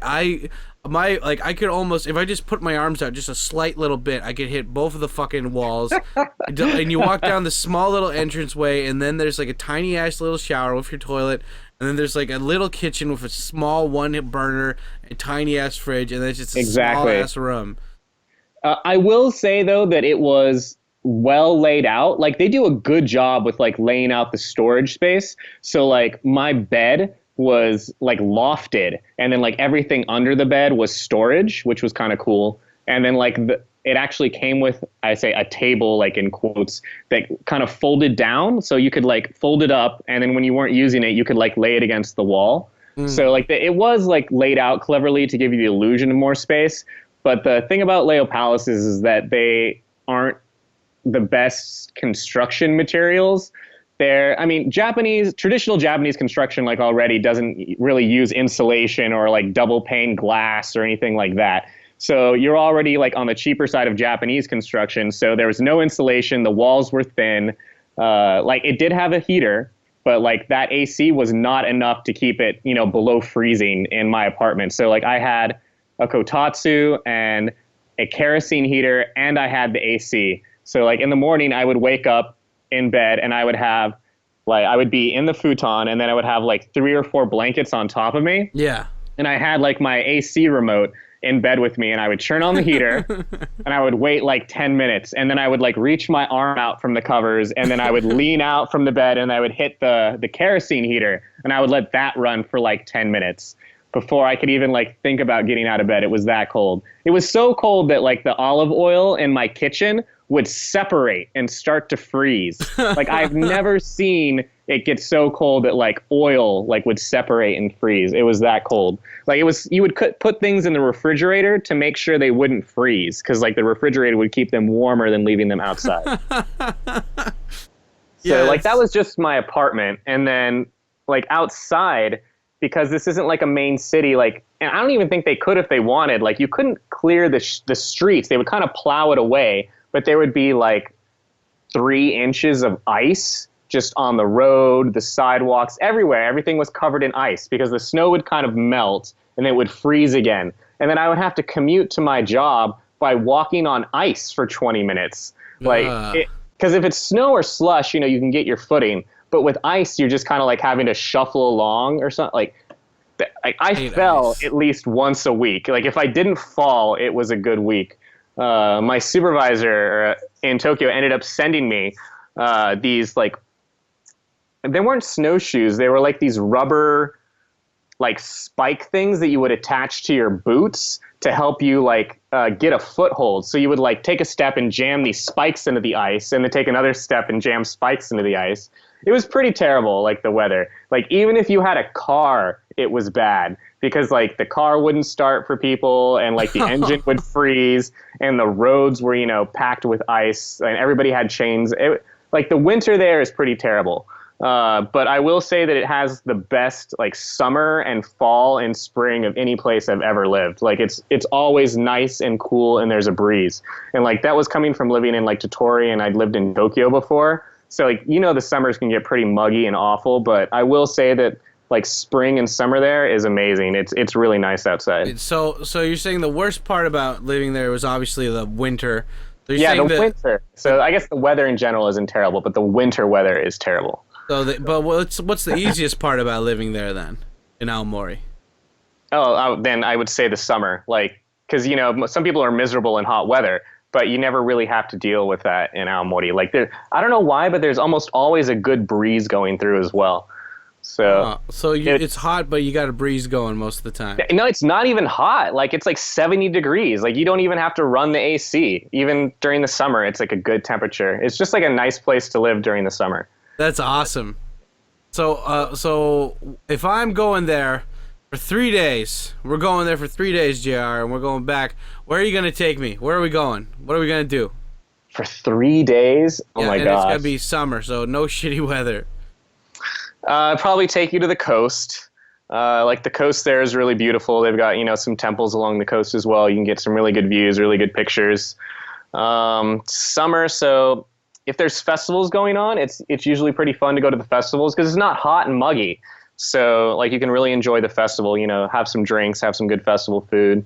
[SPEAKER 9] I could almost, if I just put my arms out just a slight little bit, I could hit both of the fucking walls. And you walk down the small little entranceway, and then there's like a tiny ass little shower with your toilet, and then there's like a little kitchen with a small one burner, a tiny ass fridge, and then it's just a small ass room.
[SPEAKER 8] I will say though that it was well laid out. Like, they do a good job with like laying out the storage space. So like my bed was like lofted, and then like everything under the bed was storage, which was kind of cool. And then like it actually came with, I say, a table, like in quotes, that kind of folded down, so you could like fold it up, and then when you weren't using it, you could like lay it against the wall. So like it was like laid out cleverly to give you the illusion of more space. But the thing about Leo Palaces is that they aren't the best construction materials. Traditional Japanese construction, like, already doesn't really use insulation or like double pane glass or anything like that. So you're already like on the cheaper side of Japanese construction. So there was no insulation. The walls were thin. Like, it did have a heater, but like that AC was not enough to keep it, below freezing in my apartment. So like I had a kotatsu and a kerosene heater, and I had the AC. So like in the morning I would wake up in bed, and I would be in the futon, and then I would have like 3 or 4 blankets on top of me.
[SPEAKER 9] Yeah.
[SPEAKER 8] And I had like my AC remote in bed with me, and I would turn on the heater and I would wait like 10 minutes, and then I would like reach my arm out from the covers, and then I would lean out from the bed, and I would hit the kerosene heater, and I would let that run for like 10 minutes before I could even like think about getting out of bed. It was that cold. It was so cold that like the olive oil in my kitchen would separate and start to freeze. Like, I've never seen it get so cold that like oil like would separate and freeze. It was that cold. Like, you would put things in the refrigerator to make sure they wouldn't freeze, because like the refrigerator would keep them warmer than leaving them outside. So like that was just my apartment. And then like outside, because this isn't like a main city, like, and I don't even think they could if they wanted. Like, you couldn't clear the streets. They would kind of plow it away, but there would be like 3 inches of ice just on the road, the sidewalks, everywhere. Everything was covered in ice because the snow would kind of melt and it would freeze again. And then I would have to commute to my job by walking on ice for 20 minutes. Like, because if it's snow or slush, you can get your footing. But with ice, you're just kind of like having to shuffle along or something. Like, I fell at least once a week. Like, if I didn't fall, it was a good week. My supervisor in Tokyo ended up sending me these, like, they weren't snowshoes. They were like these rubber, like, spike things that you would attach to your boots to help you, like, get a foothold. So you would, like, take a step and jam these spikes into the ice, and then take another step and jam spikes into the ice. It was pretty terrible, like, the weather. Like, even if you had a car, it was bad, because, like, the car wouldn't start for people, and, like, the engine would freeze, and the roads were, packed with ice, and everybody had chains. Like, the winter there is pretty terrible. But I will say that it has the best, like, summer and fall and spring of any place I've ever lived. Like, it's always nice and cool, and there's a breeze. And, like, that was coming from living in, like, Tottori, and I'd lived in Tokyo before. So, like, the summers can get pretty muggy and awful, but I will say that, like, spring and summer there is amazing. It's really nice outside.
[SPEAKER 9] So you're saying the worst part about living there was obviously the winter. So
[SPEAKER 8] winter. So I guess the weather in general isn't terrible, but the winter weather is terrible.
[SPEAKER 9] But what's the easiest part about living there then, in Aomori?
[SPEAKER 8] Then I would say the summer, like, because some people are miserable in hot weather, but you never really have to deal with that in Aomori. Like, I don't know why, but there's almost always a good breeze going through as well. So
[SPEAKER 9] it's hot, but you got a breeze going most of the time.
[SPEAKER 8] no, it's not even hot. Like it's like 70 degrees. Like you don't even have to run the AC. Even during the summer, it's like a good temperature. It's just like a nice place to live during the summer.
[SPEAKER 9] That's awesome. So if I'm going there for 3 days, we're going there for 3 days, JR, and we're going back. Where are you gonna take me? Where are we going? What are we gonna do?
[SPEAKER 8] For 3 days? Oh my
[SPEAKER 9] and
[SPEAKER 8] gosh.
[SPEAKER 9] It's gonna be summer, so no shitty weather.
[SPEAKER 8] Probably take you to the coast. Like the coast there is really beautiful. They've got, some temples along the coast as well. You can get some really good views, really good pictures. Summer, so if there's festivals going on, it's usually pretty fun to go to the festivals because it's not hot and muggy. So like you can really enjoy the festival, have some drinks, have some good festival food.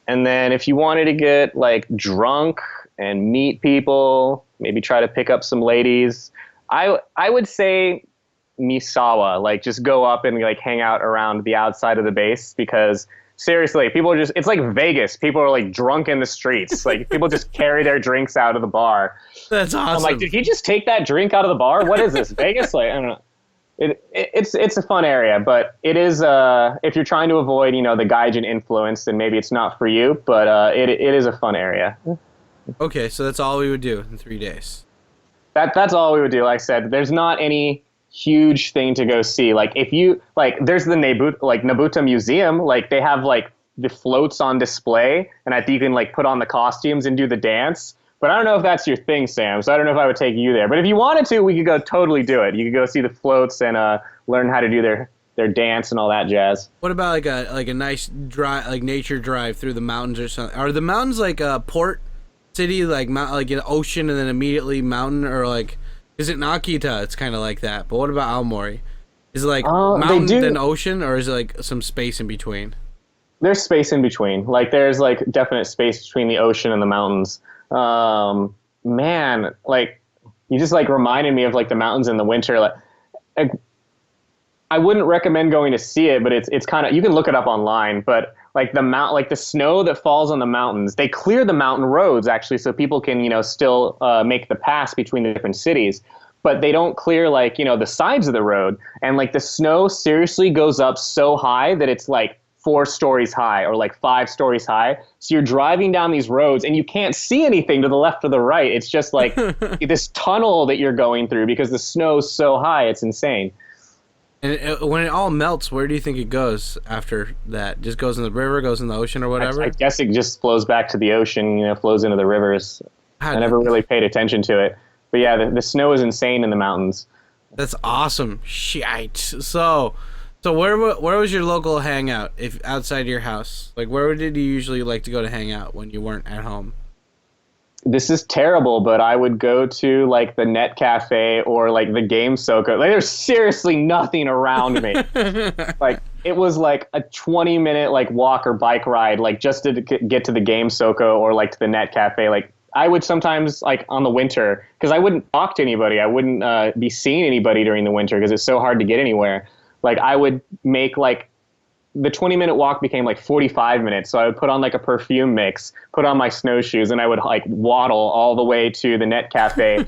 [SPEAKER 8] And then if you wanted to get like drunk and meet people, maybe try to pick up some ladies, I would say Misawa, like just go up and like hang out around the outside of the base because seriously, people are it's like Vegas. People are like drunk in the streets. Like people just carry their drinks out of the bar.
[SPEAKER 9] That's awesome.
[SPEAKER 8] I'm like, did he just take that drink out of the bar? What is this, Vegas? Like, I don't know. It's a fun area, but it is if you're trying to avoid the gaijin influence, then maybe it's not for you. But it is a fun area.
[SPEAKER 9] Okay, so that's all we would do in 3 days.
[SPEAKER 8] That's all we would do. Like I said, there's not any huge thing to go see. Like if you there's the Nabuta Museum. Like they have like the floats on display, and I think you can like put on the costumes and do the dance. But I don't know if that's your thing, Sam. So I don't know if I would take you there. But if you wanted to, we could go totally do it. You could go see the floats and learn how to do their dance and all that jazz.
[SPEAKER 9] What about like a nice drive, like nature drive through the mountains or something? Are the mountains like a port city, like an ocean and then immediately mountain, or like is it in Akita? It's kind of like that. But what about Aomori? Is it like mountain then ocean, or is it like some space in between?
[SPEAKER 8] There's space in between. Like there's like definite space between the ocean and the mountains. Man, like you just like reminded me of like the mountains in the winter. Like I wouldn't recommend going to see it, but it's kind of, you can look it up online, but like the snow that falls on the mountains, they clear the mountain roads actually so people can, still make the pass between the different cities, but they don't clear like, the sides of the road. And like the snow seriously goes up so high that it's like 4 stories high or like 5 stories high. So you're driving down these roads and you can't see anything to the left or the right. It's just like this tunnel that you're going through because the snow's so high. It's insane.
[SPEAKER 9] And when it all melts, where do you think it goes after that? Just goes in the river, goes in the ocean or whatever?
[SPEAKER 8] I guess it just flows back to the ocean, flows into the rivers. I never really paid attention to it. But yeah, the snow is insane in the mountains.
[SPEAKER 9] That's awesome. Shite. So where was your local hangout if outside your house? Like where did you usually like to go to hang out when you weren't at home?
[SPEAKER 8] This is terrible, but I would go to like the Net Cafe or like the Game Soko. Like there's seriously nothing around me. Like it was like a 20-minute like walk or bike ride, like just to get to the Game Soko or like to the Net Cafe. Like I would sometimes like on the winter, because I wouldn't talk to anybody. I wouldn't be seeing anybody during the winter because it's so hard to get anywhere. Like I would make like the 20-minute walk became like 45 minutes. So I would put on like a perfume mix, put on my snowshoes, and I would like waddle all the way to the Net Cafe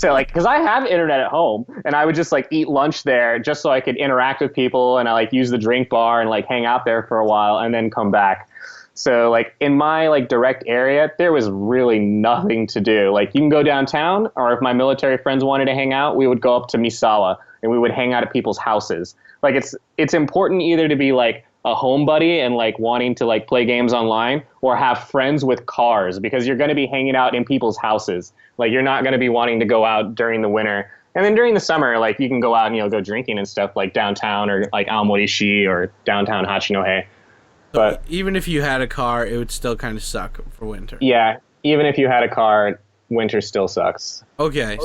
[SPEAKER 8] to like, because I have internet at home, and I would just like eat lunch there just so I could interact with people, and I like use the drink bar and like hang out there for a while and then come back. So like in my like direct area, there was really nothing to do. Like you can go downtown, or if my military friends wanted to hang out, we would go up to Misawa and we would hang out at people's houses. Like it's important either to be like a homebody and like wanting to like play games online, or have friends with cars, because you're going to be hanging out in people's houses. Like you're not going to be wanting to go out during the winter. And then during the summer, like you can go out and go drinking and stuff like downtown or like Aomori or downtown Hachinohe. But
[SPEAKER 9] even if you had a car, it would still kind of suck for winter.
[SPEAKER 8] Yeah, even if you had a car, winter still sucks.
[SPEAKER 9] Okay.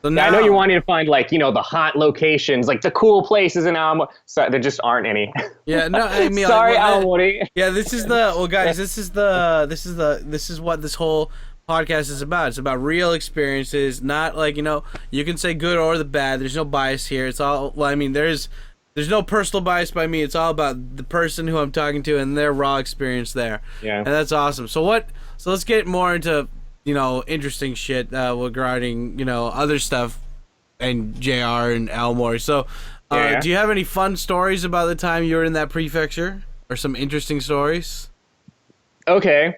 [SPEAKER 9] So
[SPEAKER 8] now, I know you're wanting to find like, the hot locations, like the cool places in Aomori. So there just aren't any.
[SPEAKER 9] Yeah, no, I mean,
[SPEAKER 8] sorry,
[SPEAKER 9] like,
[SPEAKER 8] Aomori.
[SPEAKER 9] Yeah, this is guys, this is what this whole podcast is about. It's about real experiences, not like, you can say good or the bad. There's no bias here. It's all, well, I mean, there's no personal bias by me. It's all about the person who I'm talking to and their raw experience there. Yeah. And that's awesome. So let's get more into, interesting shit regarding, other stuff and JR and Aomori. So
[SPEAKER 8] Yeah.
[SPEAKER 9] Do you have any fun stories about the time you were in that prefecture? Or some interesting stories?
[SPEAKER 8] Okay.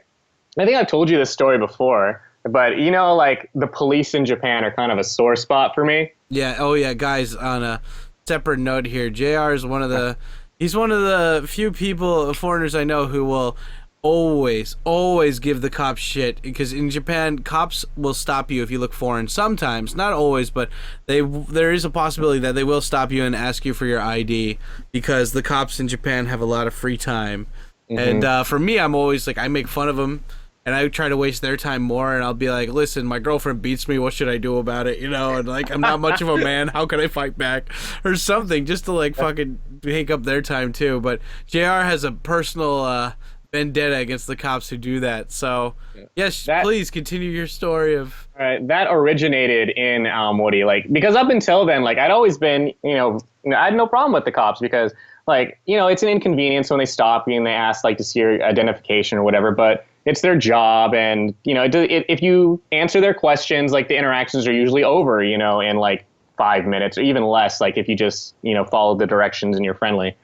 [SPEAKER 8] I think I've told you this story before, but you know, like the police in Japan are kind of a sore spot for me.
[SPEAKER 9] Yeah. Oh, yeah, guys. On a separate note here, Jr. is one of the few foreigners I know who will always give the cops shit, because in Japan, cops will stop you if you look foreign. Sometimes, not always, but there is a possibility that they will stop you and ask you for your ID, because the cops in Japan have a lot of free time. And for me, I'm always like, I make fun of them. And I try to waste their time more, and I'll be like, listen, my girlfriend beats me, what should I do about it? You know, and like, I'm not much of a man, how can I fight back? Or something, just to like fucking take up their time too. But JR has a personal vendetta against the cops who do that. So, yes, please continue your story of...
[SPEAKER 8] that originated in Aomori, like, because up until then, like, I'd always been, I had no problem with the cops, because, like, it's an inconvenience when they stop you and they ask, like, to see your identification or whatever, but it's their job, and if you answer their questions, like the interactions are usually over, in like 5 minutes or even less. Like if you just follow the directions and you're friendly.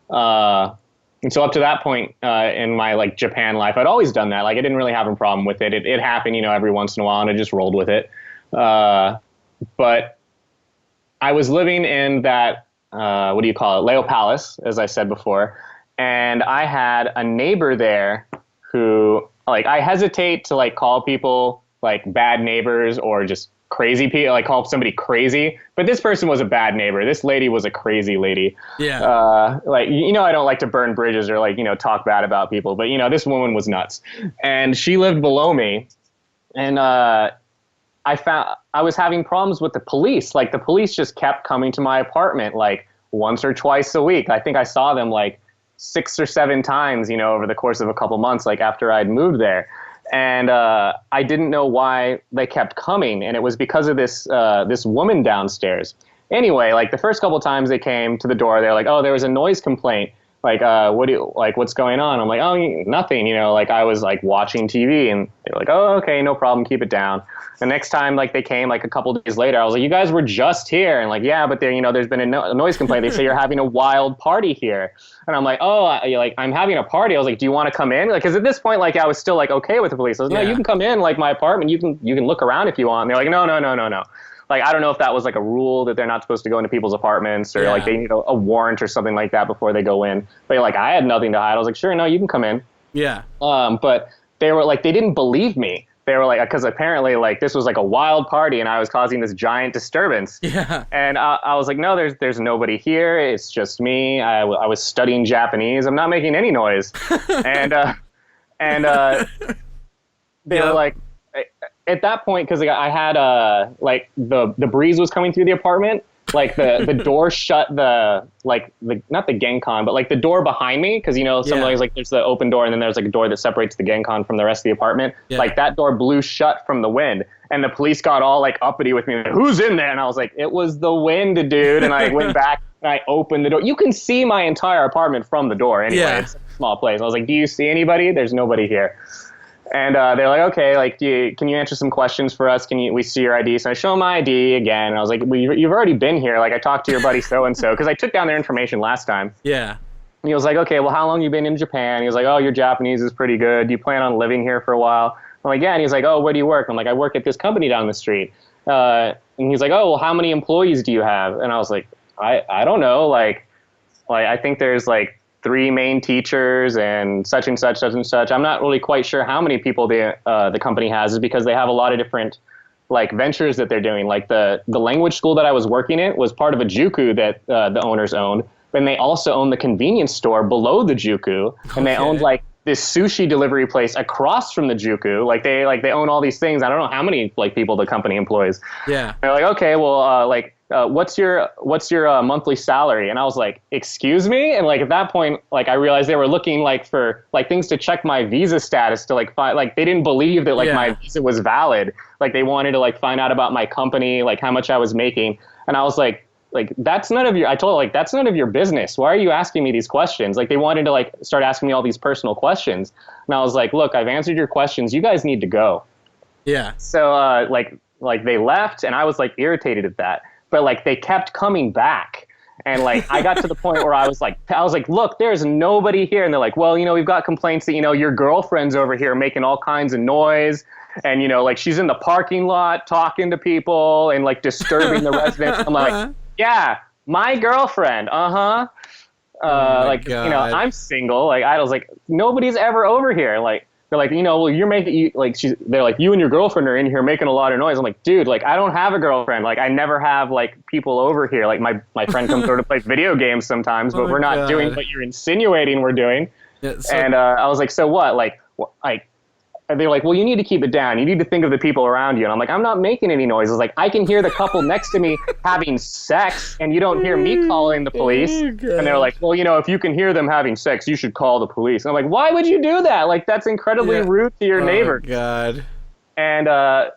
[SPEAKER 8] And so up to that point in my like Japan life, I'd always done that. Like I didn't really have a problem with it. It happened, every once in a while, and I just rolled with it. But I was living in that what do you call it, Leo Palace, as I said before, and I had a neighbor there who, like, I hesitate to like call people like bad neighbors or just crazy people, like call somebody crazy, but this person was a bad neighbor. This lady was a crazy lady.
[SPEAKER 9] Yeah.
[SPEAKER 8] Like, I don't like to burn bridges or like, talk bad about people, but this woman was nuts, and she lived below me, and I was having problems with the police. Like the police just kept coming to my apartment like once or twice a week. I think I saw them like 6 or 7 times, over the course of a couple months, like after I'd moved there. And I didn't know why they kept coming. And it was because of this woman downstairs. Anyway, like the first couple times they came to the door, they're like, oh, there was a noise complaint. Like, what's going on? I'm like, oh, nothing. Like I was like watching TV, and they're like, oh, okay, no problem. Keep it down. The next time, like they came like a couple days later, I was like, you guys were just here. And like, yeah, but there, there's been a noise complaint. They say you're having a wild party here. And I'm like, oh, I'm having a party. I was like, do you want to come in? Like, cause at this point, like I was still like, okay with the police. I was like, no, you can come in like my apartment. You can look around if you want. And they're like, no. Like, I don't know if that was like a rule that they're not supposed to go into people's apartments, or like they need a warrant or something like that before they go in. But like, I had nothing to hide. I was like, sure, no, you can come in.
[SPEAKER 9] Yeah.
[SPEAKER 8] But they were like, they didn't believe me. They were like, because apparently like this was like a wild party and I was causing this giant disturbance.
[SPEAKER 9] Yeah.
[SPEAKER 8] And I was like, no, there's nobody here. It's just me. I was studying Japanese. I'm not making any noise. and they were like, at that point, because I had like the breeze was coming through the apartment, like the door shut, not the genkan, but like the door behind me, because sometimes like there's the open door and then there's like a door that separates the genkan from the rest of the apartment. Yeah. Like that door blew shut from the wind, and the police got all like uppity with me, like, who's in there? And I was like, it was the wind, dude. And I went back and I opened the door. You can see my entire apartment from the door anyway. Yeah. It's a small place. I was like, do you see anybody? There's nobody here. And they're like, okay, like, can you answer some questions for us? We see your ID? So I show them my ID again. And I was like, well, you've already been here. Like, I talked to your buddy so-and-so, because I took down their information last time.
[SPEAKER 9] Yeah.
[SPEAKER 8] And he was like, okay, well, how long you been in Japan? He was like, oh, your Japanese is pretty good. Do you plan on living here for a while? I'm like, yeah. And he's like, oh, where do you work? I'm like, I work at this company down the street. And he's like, oh, well, how many employees do you have? And I was like, I don't know. Like I think there's like 3 main teachers and such and such, such and such. I'm not really quite sure how many people the company has, is because they have a lot of different like ventures that they're doing. Like the language school that I was working at was part of a juku that the owners owned, and they also own the convenience store below the juku, and they owned like this sushi delivery place across from the juku. Like they own all these things. I don't know how many like people the company employs.
[SPEAKER 9] Yeah.
[SPEAKER 8] They're like, okay, well, what's your monthly salary? And I was like, excuse me? And like at that point, like I realized they were looking like for like things to check my visa status, to like find, like they didn't believe that like my visa was valid. Like they wanted to like find out about my company, like how much I was making. And I was like that's none of your, I told her, like, that's none of your business. Why are you asking me these questions? Like they wanted to like start asking me all these personal questions. And I was like, look, I've answered your questions. You guys need to go.
[SPEAKER 9] Yeah.
[SPEAKER 8] So like they left, and I was like irritated at that. But like they kept coming back, And like, I got to the point where I was like, look, there's nobody here. And they're like, well, we've got complaints that, your girlfriend's over here making all kinds of noise. And, like, she's in the parking lot talking to people and like disturbing the residents. I'm like, yeah, my girlfriend. Uh-huh.
[SPEAKER 9] God.
[SPEAKER 8] I'm single. Like, I was like, nobody's ever over here. Like, they're like, well, you're making, they're like, you and your girlfriend are in here making a lot of noise. I'm like, dude, like, I don't have a girlfriend. Like, I never have, like, people over here. Like, my friend comes over to play video games sometimes, but we're not doing what you're insinuating we're doing. Yeah, and I was like, so what? Like, and they're like, well, you need to keep it down. You need to think of the people around you. And I'm like, I'm not making any noises. Like, I can hear the couple next to me having sex, and you don't hear me calling the police. And they're like, well, if you can hear them having sex, you should call the police. And I'm like, why would you do that? Like, that's incredibly rude to your neighbor.
[SPEAKER 9] God.
[SPEAKER 8] And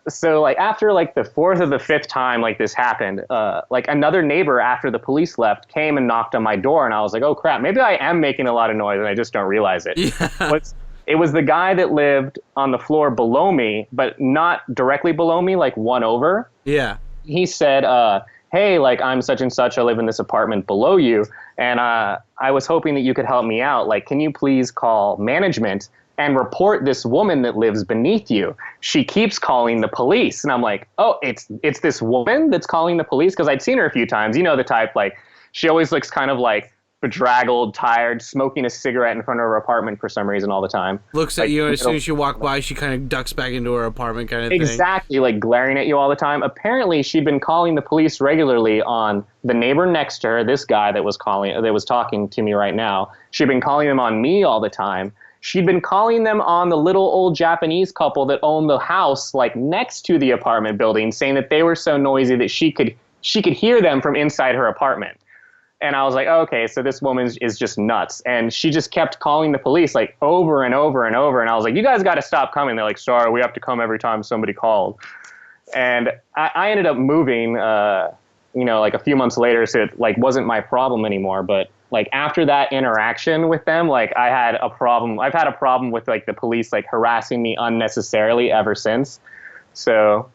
[SPEAKER 8] so, like, after, like, the fourth or the fifth time, like, this happened, like, another neighbor, after the police left, came and knocked on my door. And I was like, oh, crap, maybe I am making a lot of noise, and I just don't realize it.
[SPEAKER 9] Yeah.
[SPEAKER 8] It was the guy that lived on the floor below me, but not directly below me, like one over.
[SPEAKER 9] Yeah.
[SPEAKER 8] He said, hey, like, I'm such and such. I live in this apartment below you. And I was hoping that you could help me out. Like, can you please call management and report this woman that lives beneath you? She keeps calling the police. And I'm like, oh, it's this woman that's calling the police? Because I'd seen her a few times. You know the type, like, she always looks kind of like bedraggled, tired, smoking a cigarette in front of her apartment for some reason all the time.
[SPEAKER 9] Looks at you, and as soon as you walk by, she kind of ducks back into her apartment kind of thing.
[SPEAKER 8] Exactly, like glaring at you all the time. Apparently, she'd been calling the police regularly on the neighbor next to her, this guy that was talking to me right now. She'd been calling them on me all the time. She'd been calling them on the little old Japanese couple that owned the house like next to the apartment building, saying that they were so noisy that she could hear them from inside her apartment. And I was like, oh, okay, so this woman is just nuts. And she just kept calling the police like over and over and over. And I was like, you guys got to stop coming. They're like, sorry, we have to come every time somebody called. And I ended up moving, like a few months later. So it like wasn't my problem anymore. But like after that interaction with them, like I've had a problem with like the police like harassing me unnecessarily ever since. So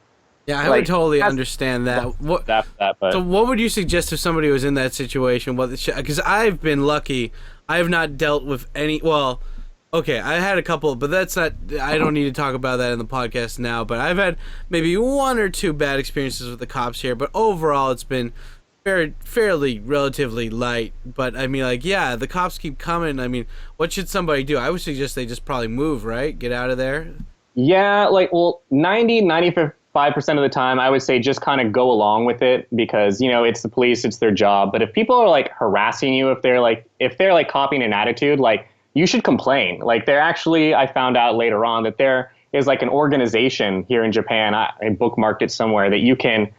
[SPEAKER 9] yeah, I would totally understand that.
[SPEAKER 8] So
[SPEAKER 9] what would you suggest if somebody was in that situation? Because I've been lucky. I have not dealt with any. Well, okay, I had a couple, but that's not. I don't need to talk about that in the podcast now. But I've had maybe one or two bad experiences with the cops here. But overall, it's been fairly relatively light. But I mean, like, yeah, the cops keep coming. I mean, what should somebody do? I would suggest they just probably move, right? Get out of there.
[SPEAKER 8] Yeah, 95% of the time, I would say just kind of go along with it because, it's the police, it's their job. But if people are like harassing you, if they're copying an attitude, like you should complain. Like I found out later on that there is like an organization here in Japan. I bookmarked it somewhere that you can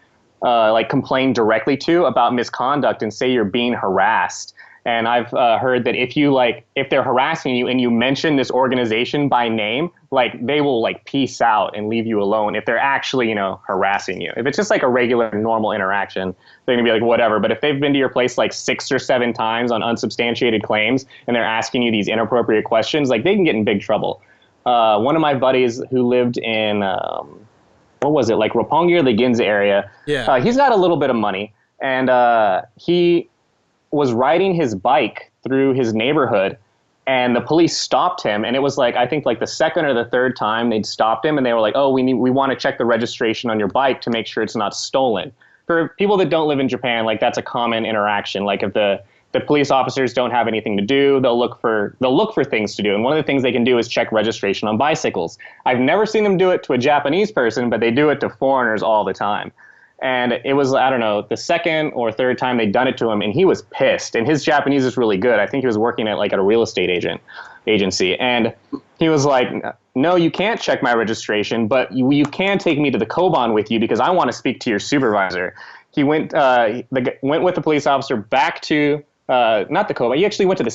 [SPEAKER 8] complain directly to about misconduct and say you're being harassed. And I've heard that if they're harassing you and you mention this organization by name, like they will like peace out and leave you alone if they're actually, harassing you. If it's just like a regular normal interaction, they're gonna be like, whatever. But if they've been to your place like 6 or 7 times on unsubstantiated claims and they're asking you these inappropriate questions, like they can get in big trouble. One of my buddies who lived in, like Roppongi or the Ginza area, he's got a little bit of money and he was riding his bike through his neighborhood and the police stopped him. And it was like, I think like the second or the third time they'd stopped him and they were like, oh, we want to check the registration on your bike to make sure it's not stolen. For people that don't live in Japan, like that's a common interaction. Like if the police officers don't have anything to do, they'll look for things to do. And one of the things they can do is check registration on bicycles. I've never seen them do it to a Japanese person, but they do it to foreigners all the time. And it was, I don't know, the second or third time they'd done it to him, and he was pissed. And his Japanese is really good. I think he was working at a real estate agency. And he was like, no, you can't check my registration, but you can take me to the Koban with you because I want to speak to your supervisor. He went with the police officer back to, not the Koban, he actually went to the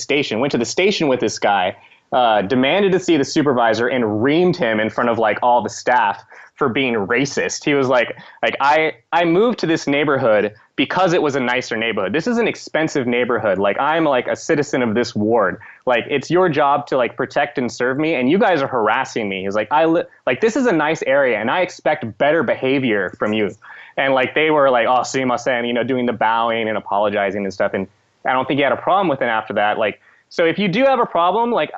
[SPEAKER 8] station with this guy. demanded to see the supervisor and reamed him in front of like all the staff for being racist. He was like I moved to this neighborhood because it was a nicer neighborhood. This is an expensive neighborhood. Like I'm like a citizen of this ward. Like it's your job to like protect and serve me, and you guys are harassing me. He's like like this is a nice area, and I expect better behavior from you. And like they were like, oh, sumimasen, you know, doing the bowing and apologizing and stuff. And I don't think he had a problem with it after that. Like, so if you do have a problem, like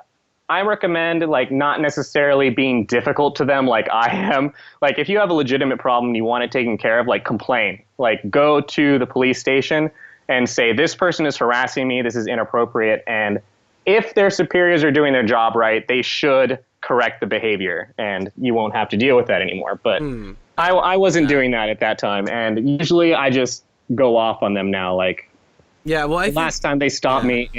[SPEAKER 8] I recommend like not necessarily being difficult to them like I am. Like if you have a legitimate problem, you want it taken care of, like complain. Like go to the police station and say, this person is harassing me, this is inappropriate. And if their superiors are doing their job right, they should correct the behavior and you won't have to deal with that anymore. But I wasn't doing that at that time. And usually I just go off on them now. Like last time they stopped me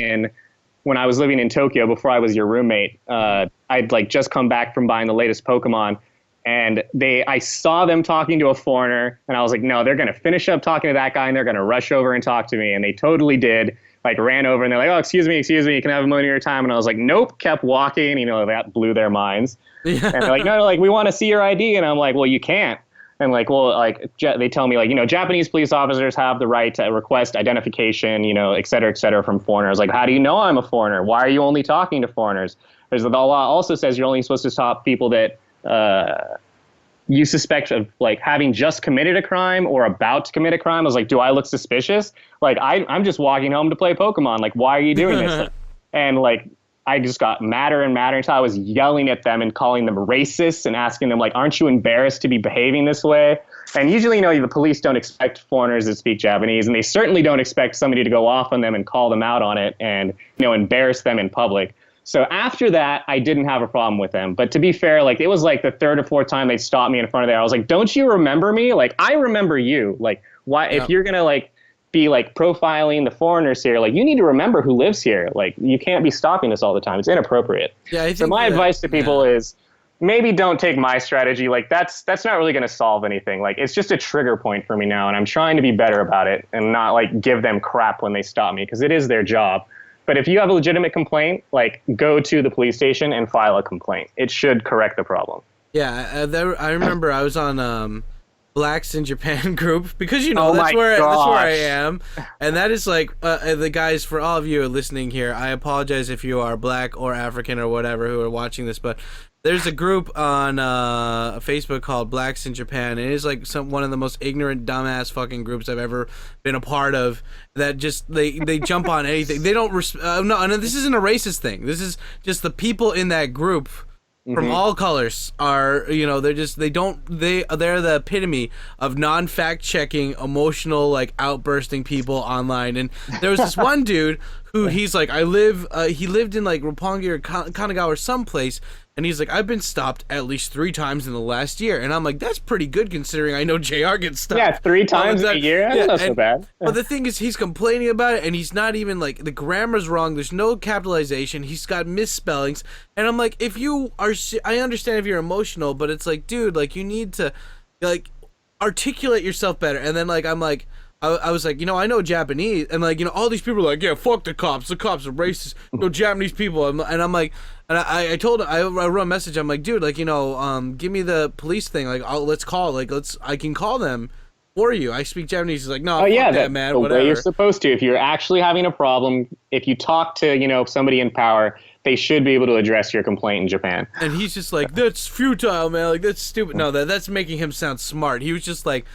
[SPEAKER 8] when I was living in Tokyo before I was your roommate, I'd like just come back from buying the latest Pokemon, and I saw them talking to a foreigner, and I was like, no, they're going to finish up talking to that guy and they're going to rush over and talk to me. And they totally did, like ran over and they're like, oh, excuse me, you can have a moment of your time. And I was like, nope, kept walking, you know, that blew their minds. And they're like, no, like we want to see your ID. And I'm like, well, you can't. And like, well, like they tell me like, you know, Japanese police officers have the right to request identification, you know, et cetera, from foreigners. Like, how do you know I'm a foreigner? Why are you only talking to foreigners? Because the law also says you're only supposed to stop people that you suspect of like having just committed a crime or about to commit a crime. I was like, do I look suspicious? Like, I'm just walking home to play Pokemon. Like, why are you doing this? And like, I just got madder and madder until I was yelling at them and calling them racists and asking them, like, aren't you embarrassed to be behaving this way? And usually, you know, the police don't expect foreigners to speak Japanese, and they certainly don't expect somebody to go off on them and call them out on it and, you know, embarrass them in public. So after that, I didn't have a problem with them. But to be fair, like, it was like the third or fourth time they stopped me in front of there. I was like, don't you remember me? Like, I remember you. Like, why, if you're going to, like, be like profiling the foreigners here, like you need to remember who lives here. Like you can't be stopping us all the time. It's inappropriate. So my advice to people is maybe don't take my strategy. Like that's not really going to solve anything. Like it's just a trigger point for me now, and I'm trying to be better about it and not like give them crap when they stop me, because it is their job. But if you have a legitimate complaint, like go to the police station and file a complaint. It should correct the problem.
[SPEAKER 9] Yeah, I remember I was on Blacks in Japan group, because you know that's where I am, and that is like the guys, for all of you listening here, I apologize if you are black or African or whatever who are watching this, but there's a group on Facebook called Blacks in Japan, and it is like one of the most ignorant, dumbass fucking groups I've ever been a part of. That just they jump on anything. They don't no, this isn't a racist thing. This is just the people in that group from all colors are, you know, they're the epitome of non-fact checking, emotional, like outbursting people online. And there was this one dude who he's like, he lived in like Roppongi or Kanagawa or someplace, and he's like, I've been stopped at least 3 times in the last year. And I'm like, that's pretty good considering I know JR gets stopped.
[SPEAKER 8] Yeah, 3 times in a year? That's not so bad.
[SPEAKER 9] But the thing is, he's complaining about it, and he's not even, like, the grammar's wrong. There's no capitalization. He's got misspellings. And I'm like, if you are, I understand if you're emotional, but it's like, dude, like, you need to, like, articulate yourself better. And then, like, I'm like, I was like, you know, I know Japanese, and like, you know, all these people are like, yeah, fuck the cops are racist, no Japanese people, and I'm like, and I told him, I wrote a message, I'm like, dude, like, you know, give me the police thing, like, let's call, like, I can call them for you, I speak Japanese. He's like, no, fuck that, man,
[SPEAKER 8] the
[SPEAKER 9] whatever.
[SPEAKER 8] Way you're supposed to. If you're actually having a problem, if you talk to, you know, somebody in power, they should be able to address your complaint in Japan.
[SPEAKER 9] And he's just like, that's futile, man, like, that's stupid. No, that's making him sound smart. He was just like,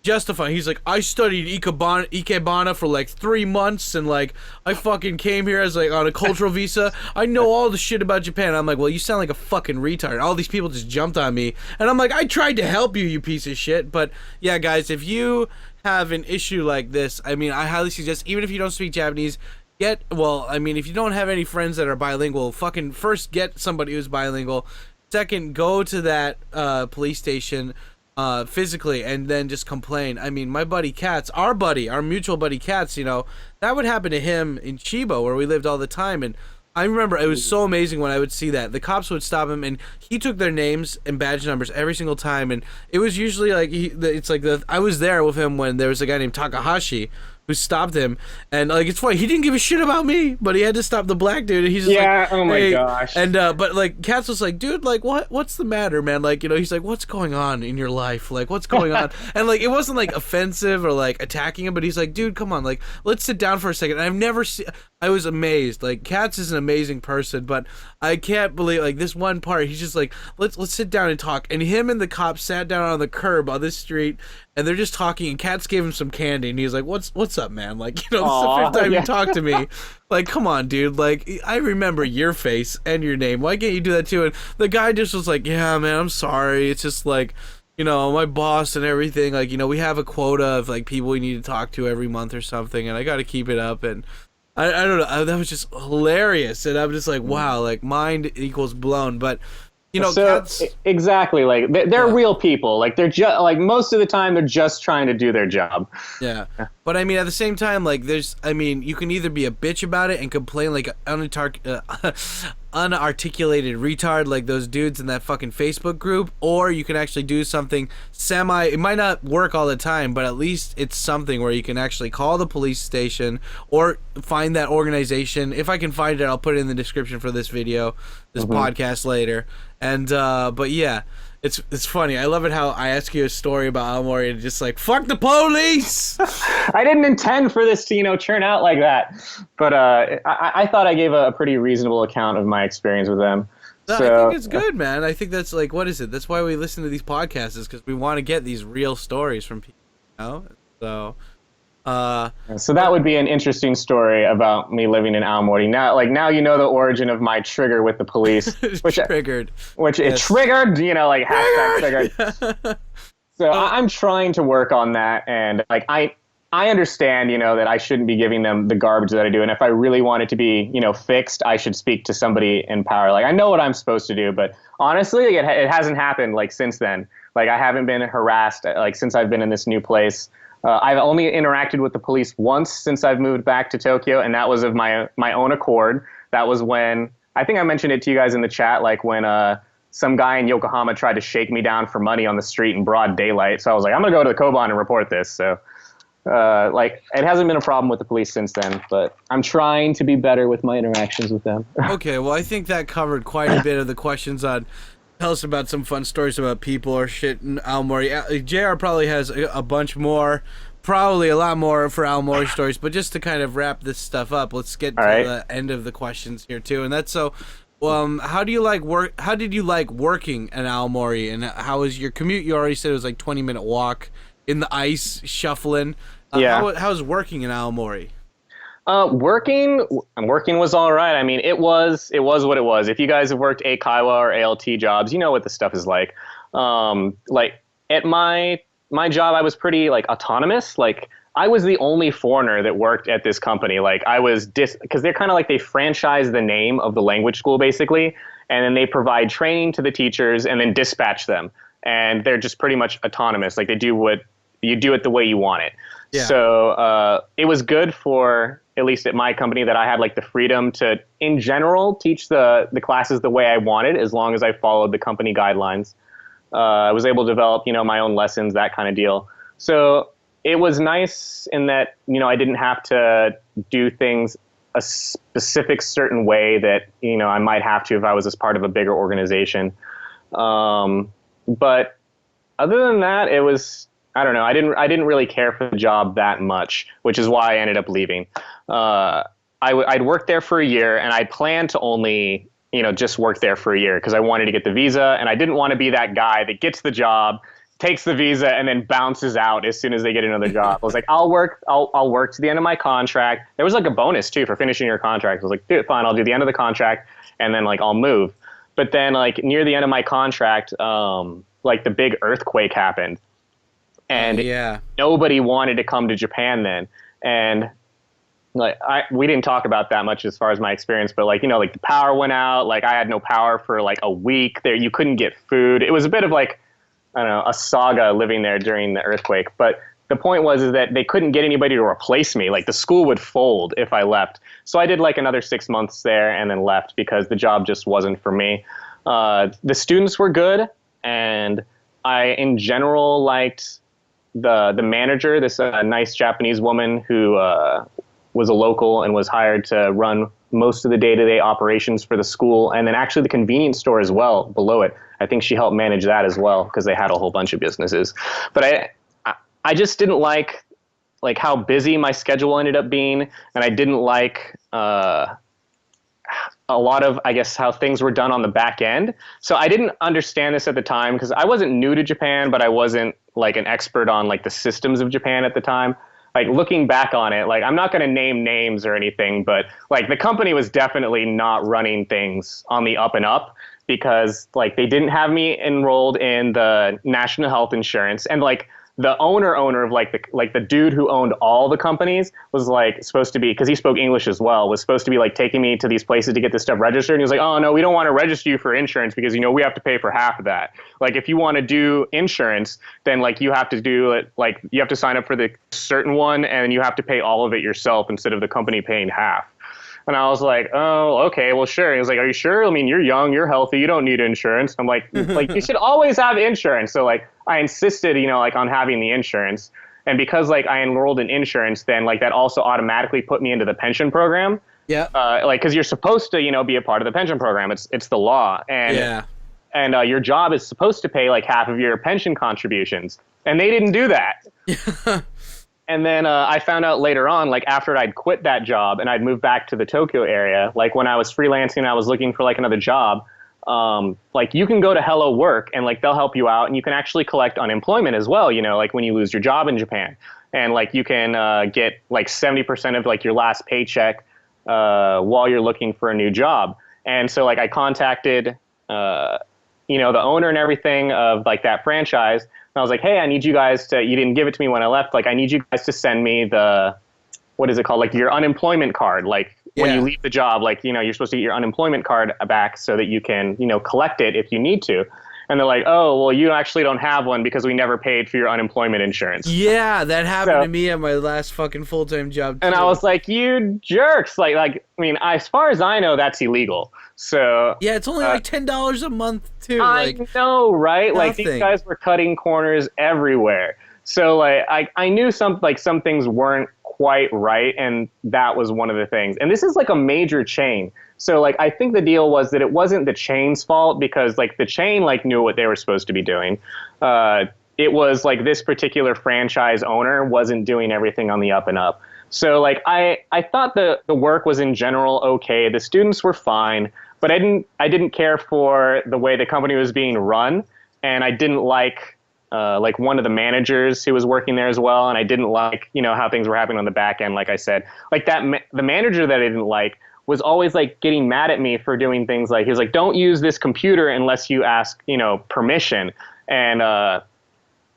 [SPEAKER 9] justifying. He's like, I studied Ikebana for like 3 months, and like I fucking came here as like on a cultural visa. I know all the shit about Japan. I'm like, well, you sound like a fucking retard. All these people just jumped on me, and I'm like, I tried to help you, you piece of shit. But yeah, guys, if you have an issue like this, I mean, I highly suggest, even if you don't speak Japanese, if you don't have any friends that are bilingual, fucking first get somebody who's bilingual. Second, go to that police station physically, and then just complain. I mean, my buddy Katz, our mutual buddy Katz, you know, that would happen to him in Chiba, where we lived all the time. And I remember it was so amazing when I would see that. The cops would stop him, and he took their names and badge numbers every single time. And it was usually like, I was there with him when there was a guy named Takahashi, who stopped him, and like it's funny, he didn't give a shit about me, but he had to stop the black dude, and he's just like,
[SPEAKER 8] oh my
[SPEAKER 9] hey.
[SPEAKER 8] gosh.
[SPEAKER 9] And but like Katz was like, dude, like what's the matter, man? Like, you know, he's like, what's going on in your life? Like, what's going on? And like it wasn't like offensive or like attacking him, but he's like, dude, come on, like let's sit down for a second. And I've never seen. I was amazed. Like Katz is an amazing person, but I can't believe like this one part. He's just like, let's sit down and talk. And him and the cop sat down on the curb on this street, and they're just talking. And Katz gave him some candy, and he's like, what's up, man? Like, you know, this is the fifth time you talked to me. Like, come on, dude. Like, I remember your face and your name. Why can't you do that too? And the guy just was like, yeah, man, I'm sorry. It's just like, you know, my boss and everything. Like, you know, we have a quota of like people we need to talk to every month or something, and I got to keep it up. And I don't know. That was just hilarious, and I'm just like, wow, like mind equals blown. But you know,
[SPEAKER 8] so exactly, like they're real people. Like they're just like most of the time they're just trying to do their job.
[SPEAKER 9] Yeah, but I mean, at the same time, like you can either be a bitch about it and complain like unarticulated retard like those dudes in that fucking Facebook group, or you can actually do something it might not work all the time, but at least it's something where you can actually call the police station or find that organization. If I can find it, I'll put it in the description for this video, this podcast later. And but yeah, it's funny. I love it how I ask you a story about Aomori and just like, fuck the police.
[SPEAKER 8] I didn't intend for this to, you know, turn out like that, but I thought I gave a pretty reasonable account of my experience with them.
[SPEAKER 9] No,
[SPEAKER 8] So,
[SPEAKER 9] I think it's good, man. I think that's like, what is it? That's why we listen to these podcasts, is because we want to get these real stories from people, you know? So
[SPEAKER 8] that would be an interesting story about me living in Aomori. Now you know the origin of my trigger with the police, which
[SPEAKER 9] triggered,
[SPEAKER 8] it triggered, you know, like hashtag triggered. So I'm trying to work on that, and like I understand, you know, that I shouldn't be giving them the garbage that I do, and if I really want it to be, you know, fixed, I should speak to somebody in power. Like I know what I'm supposed to do, but honestly, it hasn't happened like since then. Like I haven't been harassed like since I've been in this new place. I've only interacted with the police once since I've moved back to Tokyo, and that was of my own accord. That was when, I think I mentioned it to you guys in the chat, like when some guy in Yokohama tried to shake me down for money on the street in broad daylight. So I was like, I'm going to go to the Koban and report this. So like it hasn't been a problem with the police since then, but I'm trying to be better with my interactions with them.
[SPEAKER 9] Okay, well, I think that covered quite a bit of the questions on. Tell us about some fun stories about people or shit in Aomori. JR probably has a bunch more, probably a lot more for Aomori stories, but just to kind of wrap this stuff up, let's get to the end of the questions here too. And that's so, how did you like working in Aomori, and how was your commute? You already said it was like 20-minute walk in the ice, shuffling. How's working in Aomori?
[SPEAKER 8] Working was all right. I mean, it was what it was. If you guys have worked Eikaiwa or ALT jobs, you know what the stuff is like. Like at my job, I was pretty like autonomous. Like I was the only foreigner that worked at this company. Like I was because they're kind of like they franchise the name of the language school basically, and then they provide training to the teachers and then dispatch them. And they're just pretty much autonomous. Like they do you do it the way you want it. Yeah. So it was good for, at least at my company, that I had like the freedom to, in general, teach the classes the way I wanted, as long as I followed the company guidelines. I was able to develop, you know, my own lessons, that kind of deal. So it was nice in that, you know, I didn't have to do things a specific certain way that, you know, I might have to if I was as part of a bigger organization. But other than that, it was, I don't know. I didn't really care for the job that much, which is why I ended up leaving. I'd worked there for a year, and I planned to only, you know, just work there for a year because I wanted to get the visa, and I didn't want to be that guy that gets the job, takes the visa, and then bounces out as soon as they get another job. I was like, I'll work to the end of my contract. There was like a bonus too for finishing your contract. I was like, dude, fine, I'll do the end of the contract, and then like I'll move. But then like near the end of my contract, like the big earthquake happened. And nobody wanted to come to Japan then. And like we didn't talk about that much as far as my experience, but like, you know, like the power went out, like I had no power for like a week there. You couldn't get food. It was a bit of like, I don't know, a saga living there during the earthquake. But the point was is that they couldn't get anybody to replace me. Like the school would fold if I left. So I did like another 6 months there and then left because the job just wasn't for me. The students were good, and I in general liked the manager, this nice Japanese woman who was a local and was hired to run most of the day-to-day operations for the school, and then actually the convenience store as well below it. I think she helped manage that as well because they had a whole bunch of businesses. But I just didn't like how busy my schedule ended up being, and I didn't like a lot of, I guess, how things were done on the back end. So I didn't understand this at the time because I wasn't new to Japan, but I wasn't like an expert on like the systems of Japan at the time. Like looking back on it, like I'm not going to name names or anything, but like the company was definitely not running things on the up and up because like they didn't have me enrolled in the national health insurance, and like the owner of the dude who owned all the companies was like supposed to be, because he spoke English as well, was supposed to be like taking me to these places to get this stuff registered. And he was like, oh no, we don't want to register you for insurance because, you know, we have to pay for half of that. Like if you want to do insurance, then like you have to do it, like you have to sign up for the certain one and you have to pay all of it yourself instead of the company paying half. And I was like, oh, okay, well, sure. He was like, are you sure? I mean, you're young, you're healthy, you don't need insurance. I'm like, you should always have insurance. So like I insisted, you know, like on having the insurance. And because like I enrolled in insurance, then like that also automatically put me into the pension program. Yeah. Like, because you're supposed to, you know, be a part of the pension program. It's the law. And yeah. And your job is supposed to pay like half of your pension contributions. And they didn't do that. And then I found out later on, like after I'd quit that job and I'd moved back to the Tokyo area, like when I was freelancing, I was looking for like another job. Like you can go to Hello Work and like they'll help you out, and you can actually collect unemployment as well, you know, like when you lose your job in Japan. And like you can get like 70% of like your last paycheck while you're looking for a new job. And so like I contacted, you know, the owner and everything of like that franchise. And I was like, hey, I need you guys to, you didn't give it to me when I left. Like, I need you guys to send me the, what is it called? Like your unemployment card. Like when you leave the job, like, you know, you're supposed to get your unemployment card back so that you can, you know, collect it if you need to. And they're like, oh, well, you actually don't have one because we never paid for your unemployment insurance.
[SPEAKER 9] Yeah, that happened to me at my last fucking full-time job, too.
[SPEAKER 8] And I was like, you jerks. Like, I mean, as far as I know, that's illegal. So
[SPEAKER 9] yeah, it's only like $10 a month, too.
[SPEAKER 8] I know, right? Nothing. Like, these guys were cutting corners everywhere. So, like, I knew some things weren't quite right, and that was one of the things. And this is, like, a major chain. So, like, I think the deal was that it wasn't the chain's fault because, like, the chain, like, knew what they were supposed to be doing. It was, like, this particular franchise owner wasn't doing everything on the up and up. So, like, I thought the work was in general okay. The students were fine, but I didn't care for the way the company was being run, and I didn't like one of the managers who was working there as well, and I didn't like, you know, how things were happening on the back end, like I said. Like, the manager that I didn't like was always like getting mad at me for doing things like, he was like, don't use this computer unless you ask, you know, permission. And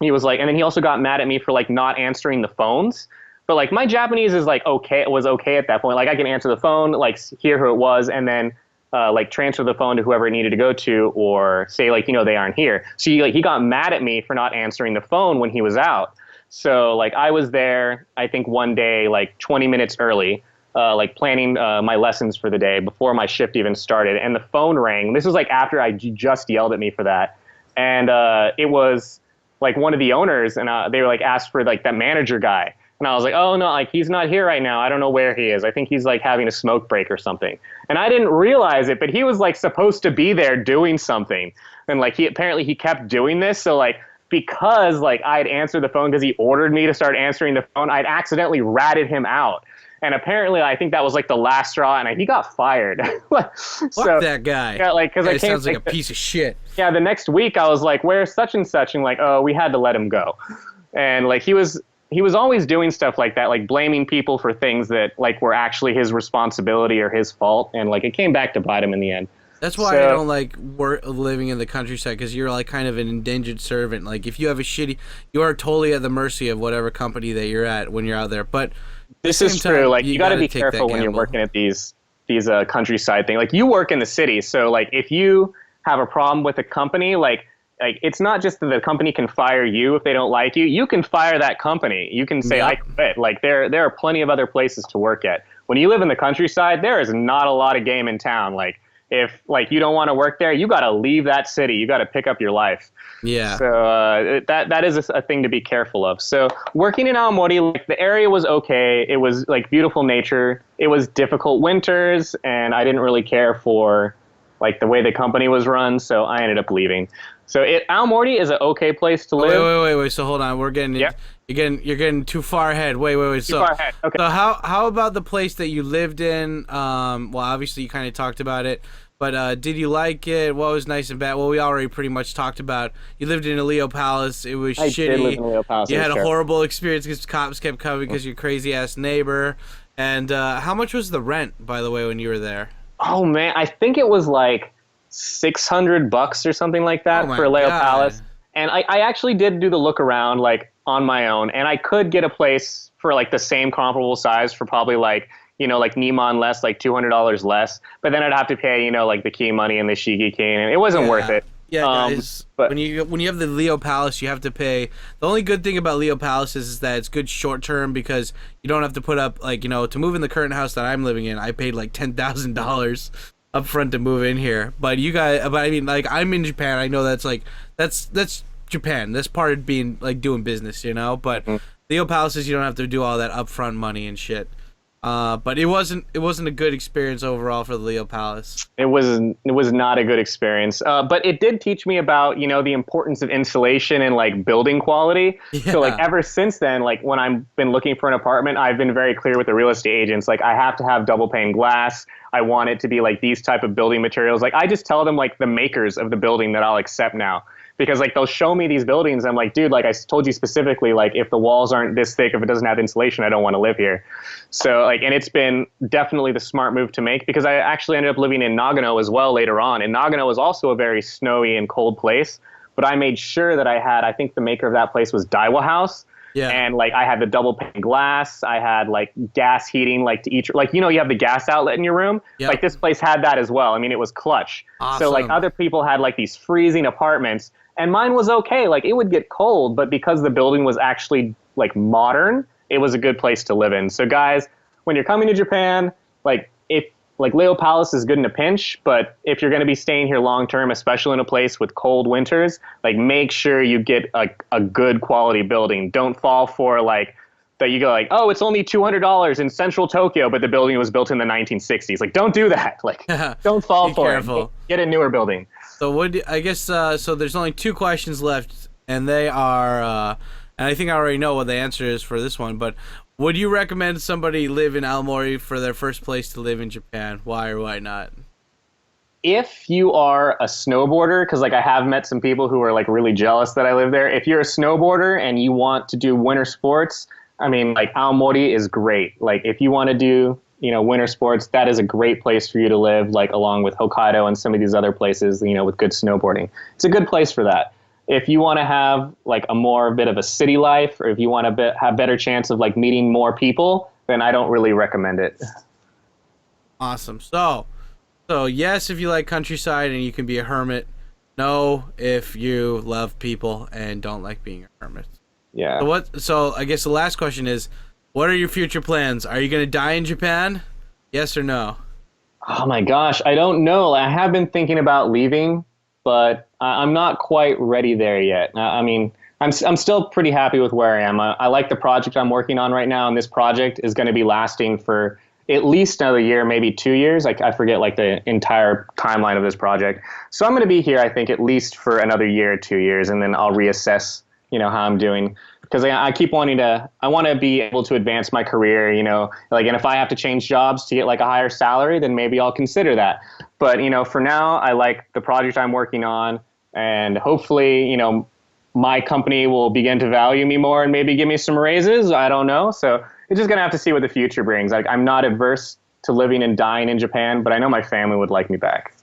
[SPEAKER 8] he was like, and then he also got mad at me for like not answering the phones. But like my Japanese is like was okay at that point. Like I can answer the phone, like hear who it was, and then like transfer the phone to whoever it needed to go to, or say like, you know, they aren't here. So he got mad at me for not answering the phone when he was out. So like I was there, I think one day like 20 minutes early, like planning my lessons for the day before my shift even started, and the phone rang. This was like after I just yelled at me for that, and it was like one of the owners, and they were like asked for like that manager guy, and I was like, oh no, like he's not here right now. I don't know where he is. I think he's like having a smoke break or something, and I didn't realize it, but he was like supposed to be there doing something, and like he kept doing this, so like. Because like I'd answered the phone because he ordered me to start answering the phone, I'd accidentally ratted him out. And apparently, I think that was like the last straw, and he got fired.
[SPEAKER 9] Fuck that guy.
[SPEAKER 8] Yeah, like because I came.
[SPEAKER 9] Sounds like a piece of shit.
[SPEAKER 8] Yeah, the next week I was like, "Where's such and such?" And like, oh, we had to let him go. And like he was always doing stuff like that, like blaming people for things that like were actually his responsibility or his fault, and like it came back to bite him in the end.
[SPEAKER 9] That's why I don't like living in the countryside, because you're like kind of an indentured servant. Like if you have you are totally at the mercy of whatever company that you're at when you're out there. But
[SPEAKER 8] this is true. Like you got to be careful when you're working at these countryside things. Like you work in the city, so like if you have a problem with a company, like it's not just that the company can fire you if they don't like you. You can fire that company. You can say I quit. Like there are plenty of other places to work at. When you live in the countryside, there is not a lot of game in town. Like if like you don't want to work there, you got to leave that city. You got to pick up your life.
[SPEAKER 9] Yeah.
[SPEAKER 8] So that is a thing to be careful of. So working in Aomori, like the area was okay. It was like beautiful nature. It was difficult winters, and I didn't really care for like the way the company was run. So I ended up leaving. So Aomori is an okay place to live.
[SPEAKER 9] Wait. So hold on. We're getting
[SPEAKER 8] Yep.
[SPEAKER 9] you're getting too far ahead. Wait.
[SPEAKER 8] Too far ahead. Okay.
[SPEAKER 9] So how about the place that you lived in? Well, obviously you kind of talked about it, but did you like it? What was nice and bad? Well, we already pretty much talked about. You lived in a Leo Palace. It was
[SPEAKER 8] I
[SPEAKER 9] shitty.
[SPEAKER 8] did live in a Leo Palace.
[SPEAKER 9] You had a
[SPEAKER 8] sure.
[SPEAKER 9] horrible experience because cops kept coming because your crazy ass neighbor. And how much was the rent, by the way, when you were there?
[SPEAKER 8] Oh man, I think it was like $600 or something like that
[SPEAKER 9] Oh my
[SPEAKER 8] for a Leo
[SPEAKER 9] God.
[SPEAKER 8] Palace. And I actually did do the look around like on my own, and I could get a place for like the same comparable size for probably like, you know, like Neiman less, like $200 less. But then I'd have to pay, you know, like the key money and the shigi key, and it wasn't worth it.
[SPEAKER 9] Yeah, guys.
[SPEAKER 8] but-
[SPEAKER 9] when you have the Leo Palace, you have to pay. The only good thing about Leo Palaces is that it's good short term because you don't have to put up like, you know, to move in the current house that I'm living in. I paid like $10,000 up front to move in here. But you guys, but I mean, like I'm in Japan. I know that's like that's Japan. That's part of being like doing business, you know. But Leo Palaces, you don't have to do all that upfront money and shit. But it wasn't a good experience overall for the Leo Palace.
[SPEAKER 8] It was not a good experience, but it did teach me about, you know, the importance of insulation and like building quality.
[SPEAKER 9] Yeah.
[SPEAKER 8] So like ever since then, like when I've been looking for an apartment, I've been very clear with the real estate agents. Like I have to have double pane glass. I want it to be like these type of building materials. Like I just tell them like the makers of the building that I'll accept now. Because like they'll show me these buildings, I'm like, dude, like I told you specifically, like if the walls aren't this thick, if it doesn't have insulation, I don't want to live here. So like, and it's been definitely the smart move to make, because I actually ended up living in Nagano as well later on. And Nagano is also a very snowy and cold place, but I made sure that I think the maker of that place was Daiwa House.
[SPEAKER 9] Yeah.
[SPEAKER 8] And like I had the double pane glass, I had like gas heating, like to each, like, you know, you have the gas outlet in your room.
[SPEAKER 9] Yep.
[SPEAKER 8] Like this place had that as well. I mean, it was clutch. So like
[SPEAKER 9] Awesome.
[SPEAKER 8] other people had like these freezing apartments. And mine was okay. Like it would get cold, but because the building was actually like modern, it was a good place to live in. So guys, when you're coming to Japan, like if like Leo Palace is good in a pinch, but if you're going to be staying here long term, especially in a place with cold winters, like make sure you get a good quality building. Don't fall for like that you go like, oh, it's only $200 in central Tokyo, but the building was built in the 1960s. Like don't do that. Like don't fall
[SPEAKER 9] Be
[SPEAKER 8] for
[SPEAKER 9] careful.
[SPEAKER 8] it. Get a newer building.
[SPEAKER 9] So I guess so there's only 2 questions left, and they are and I think I already know what the answer is for this one, but would you recommend somebody live in Aomori for their first place to live in Japan? Why or why not?
[SPEAKER 8] If you are a snowboarder, because like I have met some people who are like really jealous that I live there. If you're a snowboarder and you want to do winter sports, I mean, like Aomori is great. Like if you want to do, you know, winter sports, that is a great place for you to live, like along with Hokkaido and some of these other places, you know, with good snowboarding. It's a good place for that. If you want to have like a more bit of a city life, or if you want to have better chance of like meeting more people, then I don't really recommend it.
[SPEAKER 9] Awesome. So yes, if you like countryside and you can be a hermit. No, if you love people and don't like being a hermit.
[SPEAKER 8] Yeah.
[SPEAKER 9] So I guess the last question is, what are your future plans? Are you going to die in Japan? Yes or no?
[SPEAKER 8] Oh my gosh, I don't know. I have been thinking about leaving, but I'm not quite ready there yet. I mean, I'm still pretty happy with where I am. I like the project I'm working on right now, and this project is going to be lasting for at least another year, maybe 2 years. Like I forget like the entire timeline of this project. So I'm going to be here, I think, at least for another year or 2 years, and then I'll reassess, you know, how I'm doing. Because I keep wanting to, I want to be able to advance my career, you know, like, and if I have to change jobs to get like a higher salary, then maybe I'll consider that. But, you know, for now, I like the project I'm working on, and hopefully, you know, my company will begin to value me more and maybe give me some raises. I don't know. So it's just going to have to see what the future brings. Like, I'm not adverse to living and dying in Japan, but I know my family would like me back.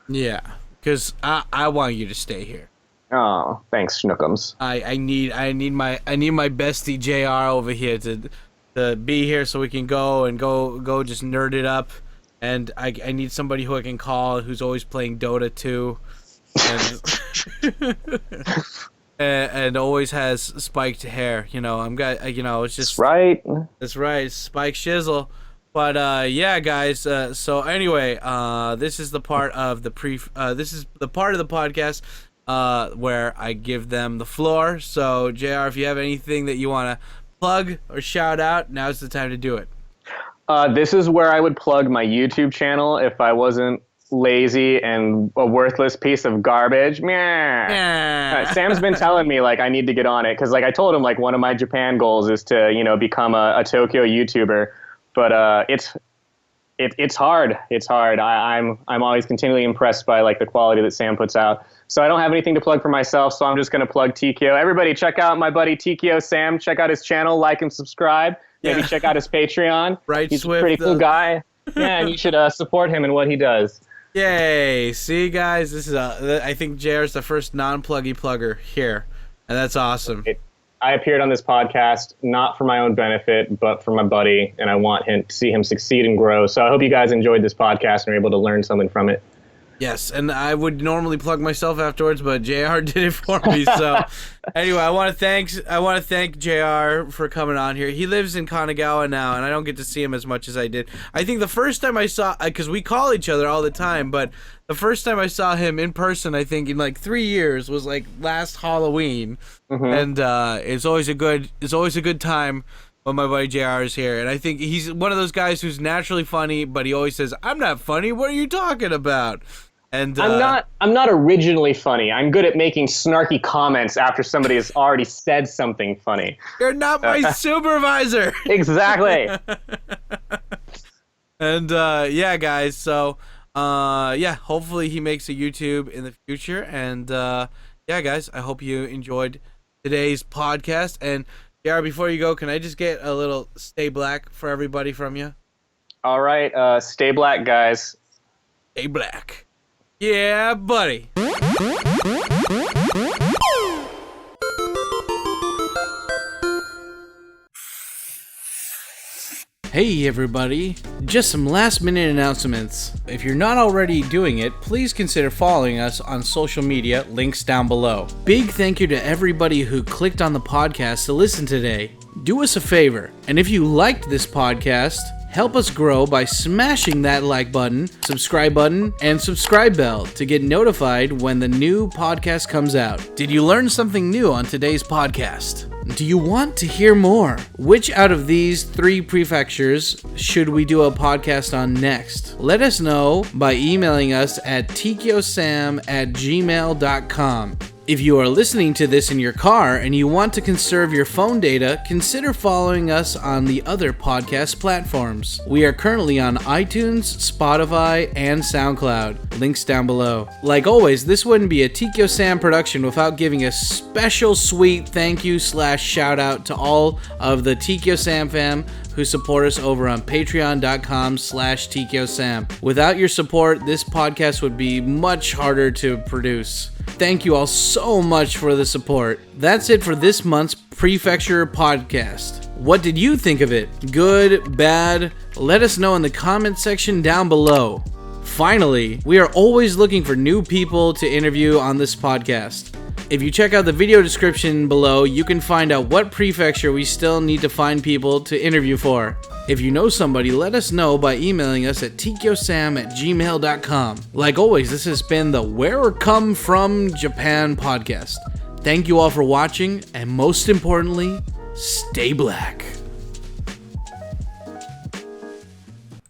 [SPEAKER 9] Yeah, because I want you to stay here.
[SPEAKER 8] Oh, thanks, Schnookums.
[SPEAKER 9] I need my bestie JR over here to be here so we can go just nerd it up, and I need somebody who I can call who's always playing Dota 2, and always has spiked hair. You know, it's just
[SPEAKER 8] Right.
[SPEAKER 9] That's right, Spike Shizzle. But yeah, guys. So anyway, this is the part of the podcast where I give them the floor. So JR, if you have anything that you want to plug or shout out, now's the time to do it.
[SPEAKER 8] This is where I would plug my YouTube channel if I wasn't lazy and a worthless piece of garbage. Sam's been telling me like I need to get on it because like I told him like one of my Japan goals is to become a Tokyo YouTuber, but it's hard. It's hard. I'm always continually impressed by like the quality that Sam puts out. So I don't have anything to plug for myself, so I'm just going to plug Tkyo. Everybody check out my buddy Tkyosam. Check out his channel, like and subscribe. Maybe check out his Patreon.
[SPEAKER 9] Right,
[SPEAKER 8] he's
[SPEAKER 9] Swift,
[SPEAKER 8] a pretty cool guy. Yeah, and you should support him in what he does.
[SPEAKER 9] Yay! See, guys, this is I think JR's the first non-pluggy plugger here, and that's awesome.
[SPEAKER 8] I appeared on this podcast not for my own benefit, but for my buddy, and I want him to see him succeed and grow. So I hope you guys enjoyed this podcast and are able to learn something from it.
[SPEAKER 9] Yes, and I would normally plug myself afterwards, but JR did it for me. So anyway, I want to thank JR for coming on here. He lives in Kanagawa now, and I don't get to see him as much as I did. I think the first time I saw, because we call each other all the time, but the first time I saw him in person, I think in like 3 years, was like last Halloween, and it's always a good time when my buddy JR is here. And I think he's one of those guys who's naturally funny, but he always says, "I'm not funny. What are you talking about?" And
[SPEAKER 8] I'm not originally funny. I'm good at making snarky comments after somebody has already said something funny.
[SPEAKER 9] You're not my supervisor.
[SPEAKER 8] Exactly.
[SPEAKER 9] And yeah, guys. So yeah, hopefully he makes a YouTube in the future. And yeah, guys, I hope you enjoyed today's podcast. And JR, before you go, can I just get a little "Stay Black" for everybody from you?
[SPEAKER 8] All right, stay black, guys.
[SPEAKER 9] Stay black. Yeah, buddy. Hey everybody, just some last minute announcements. If you're not already doing it, please consider following us on social media, links down below. Big thank you to everybody who clicked on the podcast to listen today. Do us a favor, and if you liked this podcast, help us grow by smashing that like button, subscribe button, and subscribe bell to get notified when the new podcast comes out. Did you learn something new on today's podcast? Do you want to hear more? Which out of these 3 prefectures should we do a podcast on next? Let us know by emailing us at tkyosam@gmail.com. If you are listening to this in your car and you want to conserve your phone data, consider following us on the other podcast platforms. We are currently on iTunes, Spotify, and SoundCloud. Links down below. Like always, this wouldn't be a Tkyosam production without giving a special sweet thank you / shout out to all of the Tkyosam fam who support us over on patreon.com/Tkyosam. Without your support, this podcast would be much harder to produce. Thank you all so much for the support. That's it for this month's Prefecture podcast. What did you think of it? Good, bad? Let us know in the comment section down below. Finally, we are always looking for new people to interview on this podcast. If you check out the video description below, you can find out what prefecture we still need to find people to interview for. If you know somebody, let us know by emailing us at tkyosam@gmail.com. Like always, this has been the Where Come From Japan podcast. Thank you all for watching, and most importantly, stay black.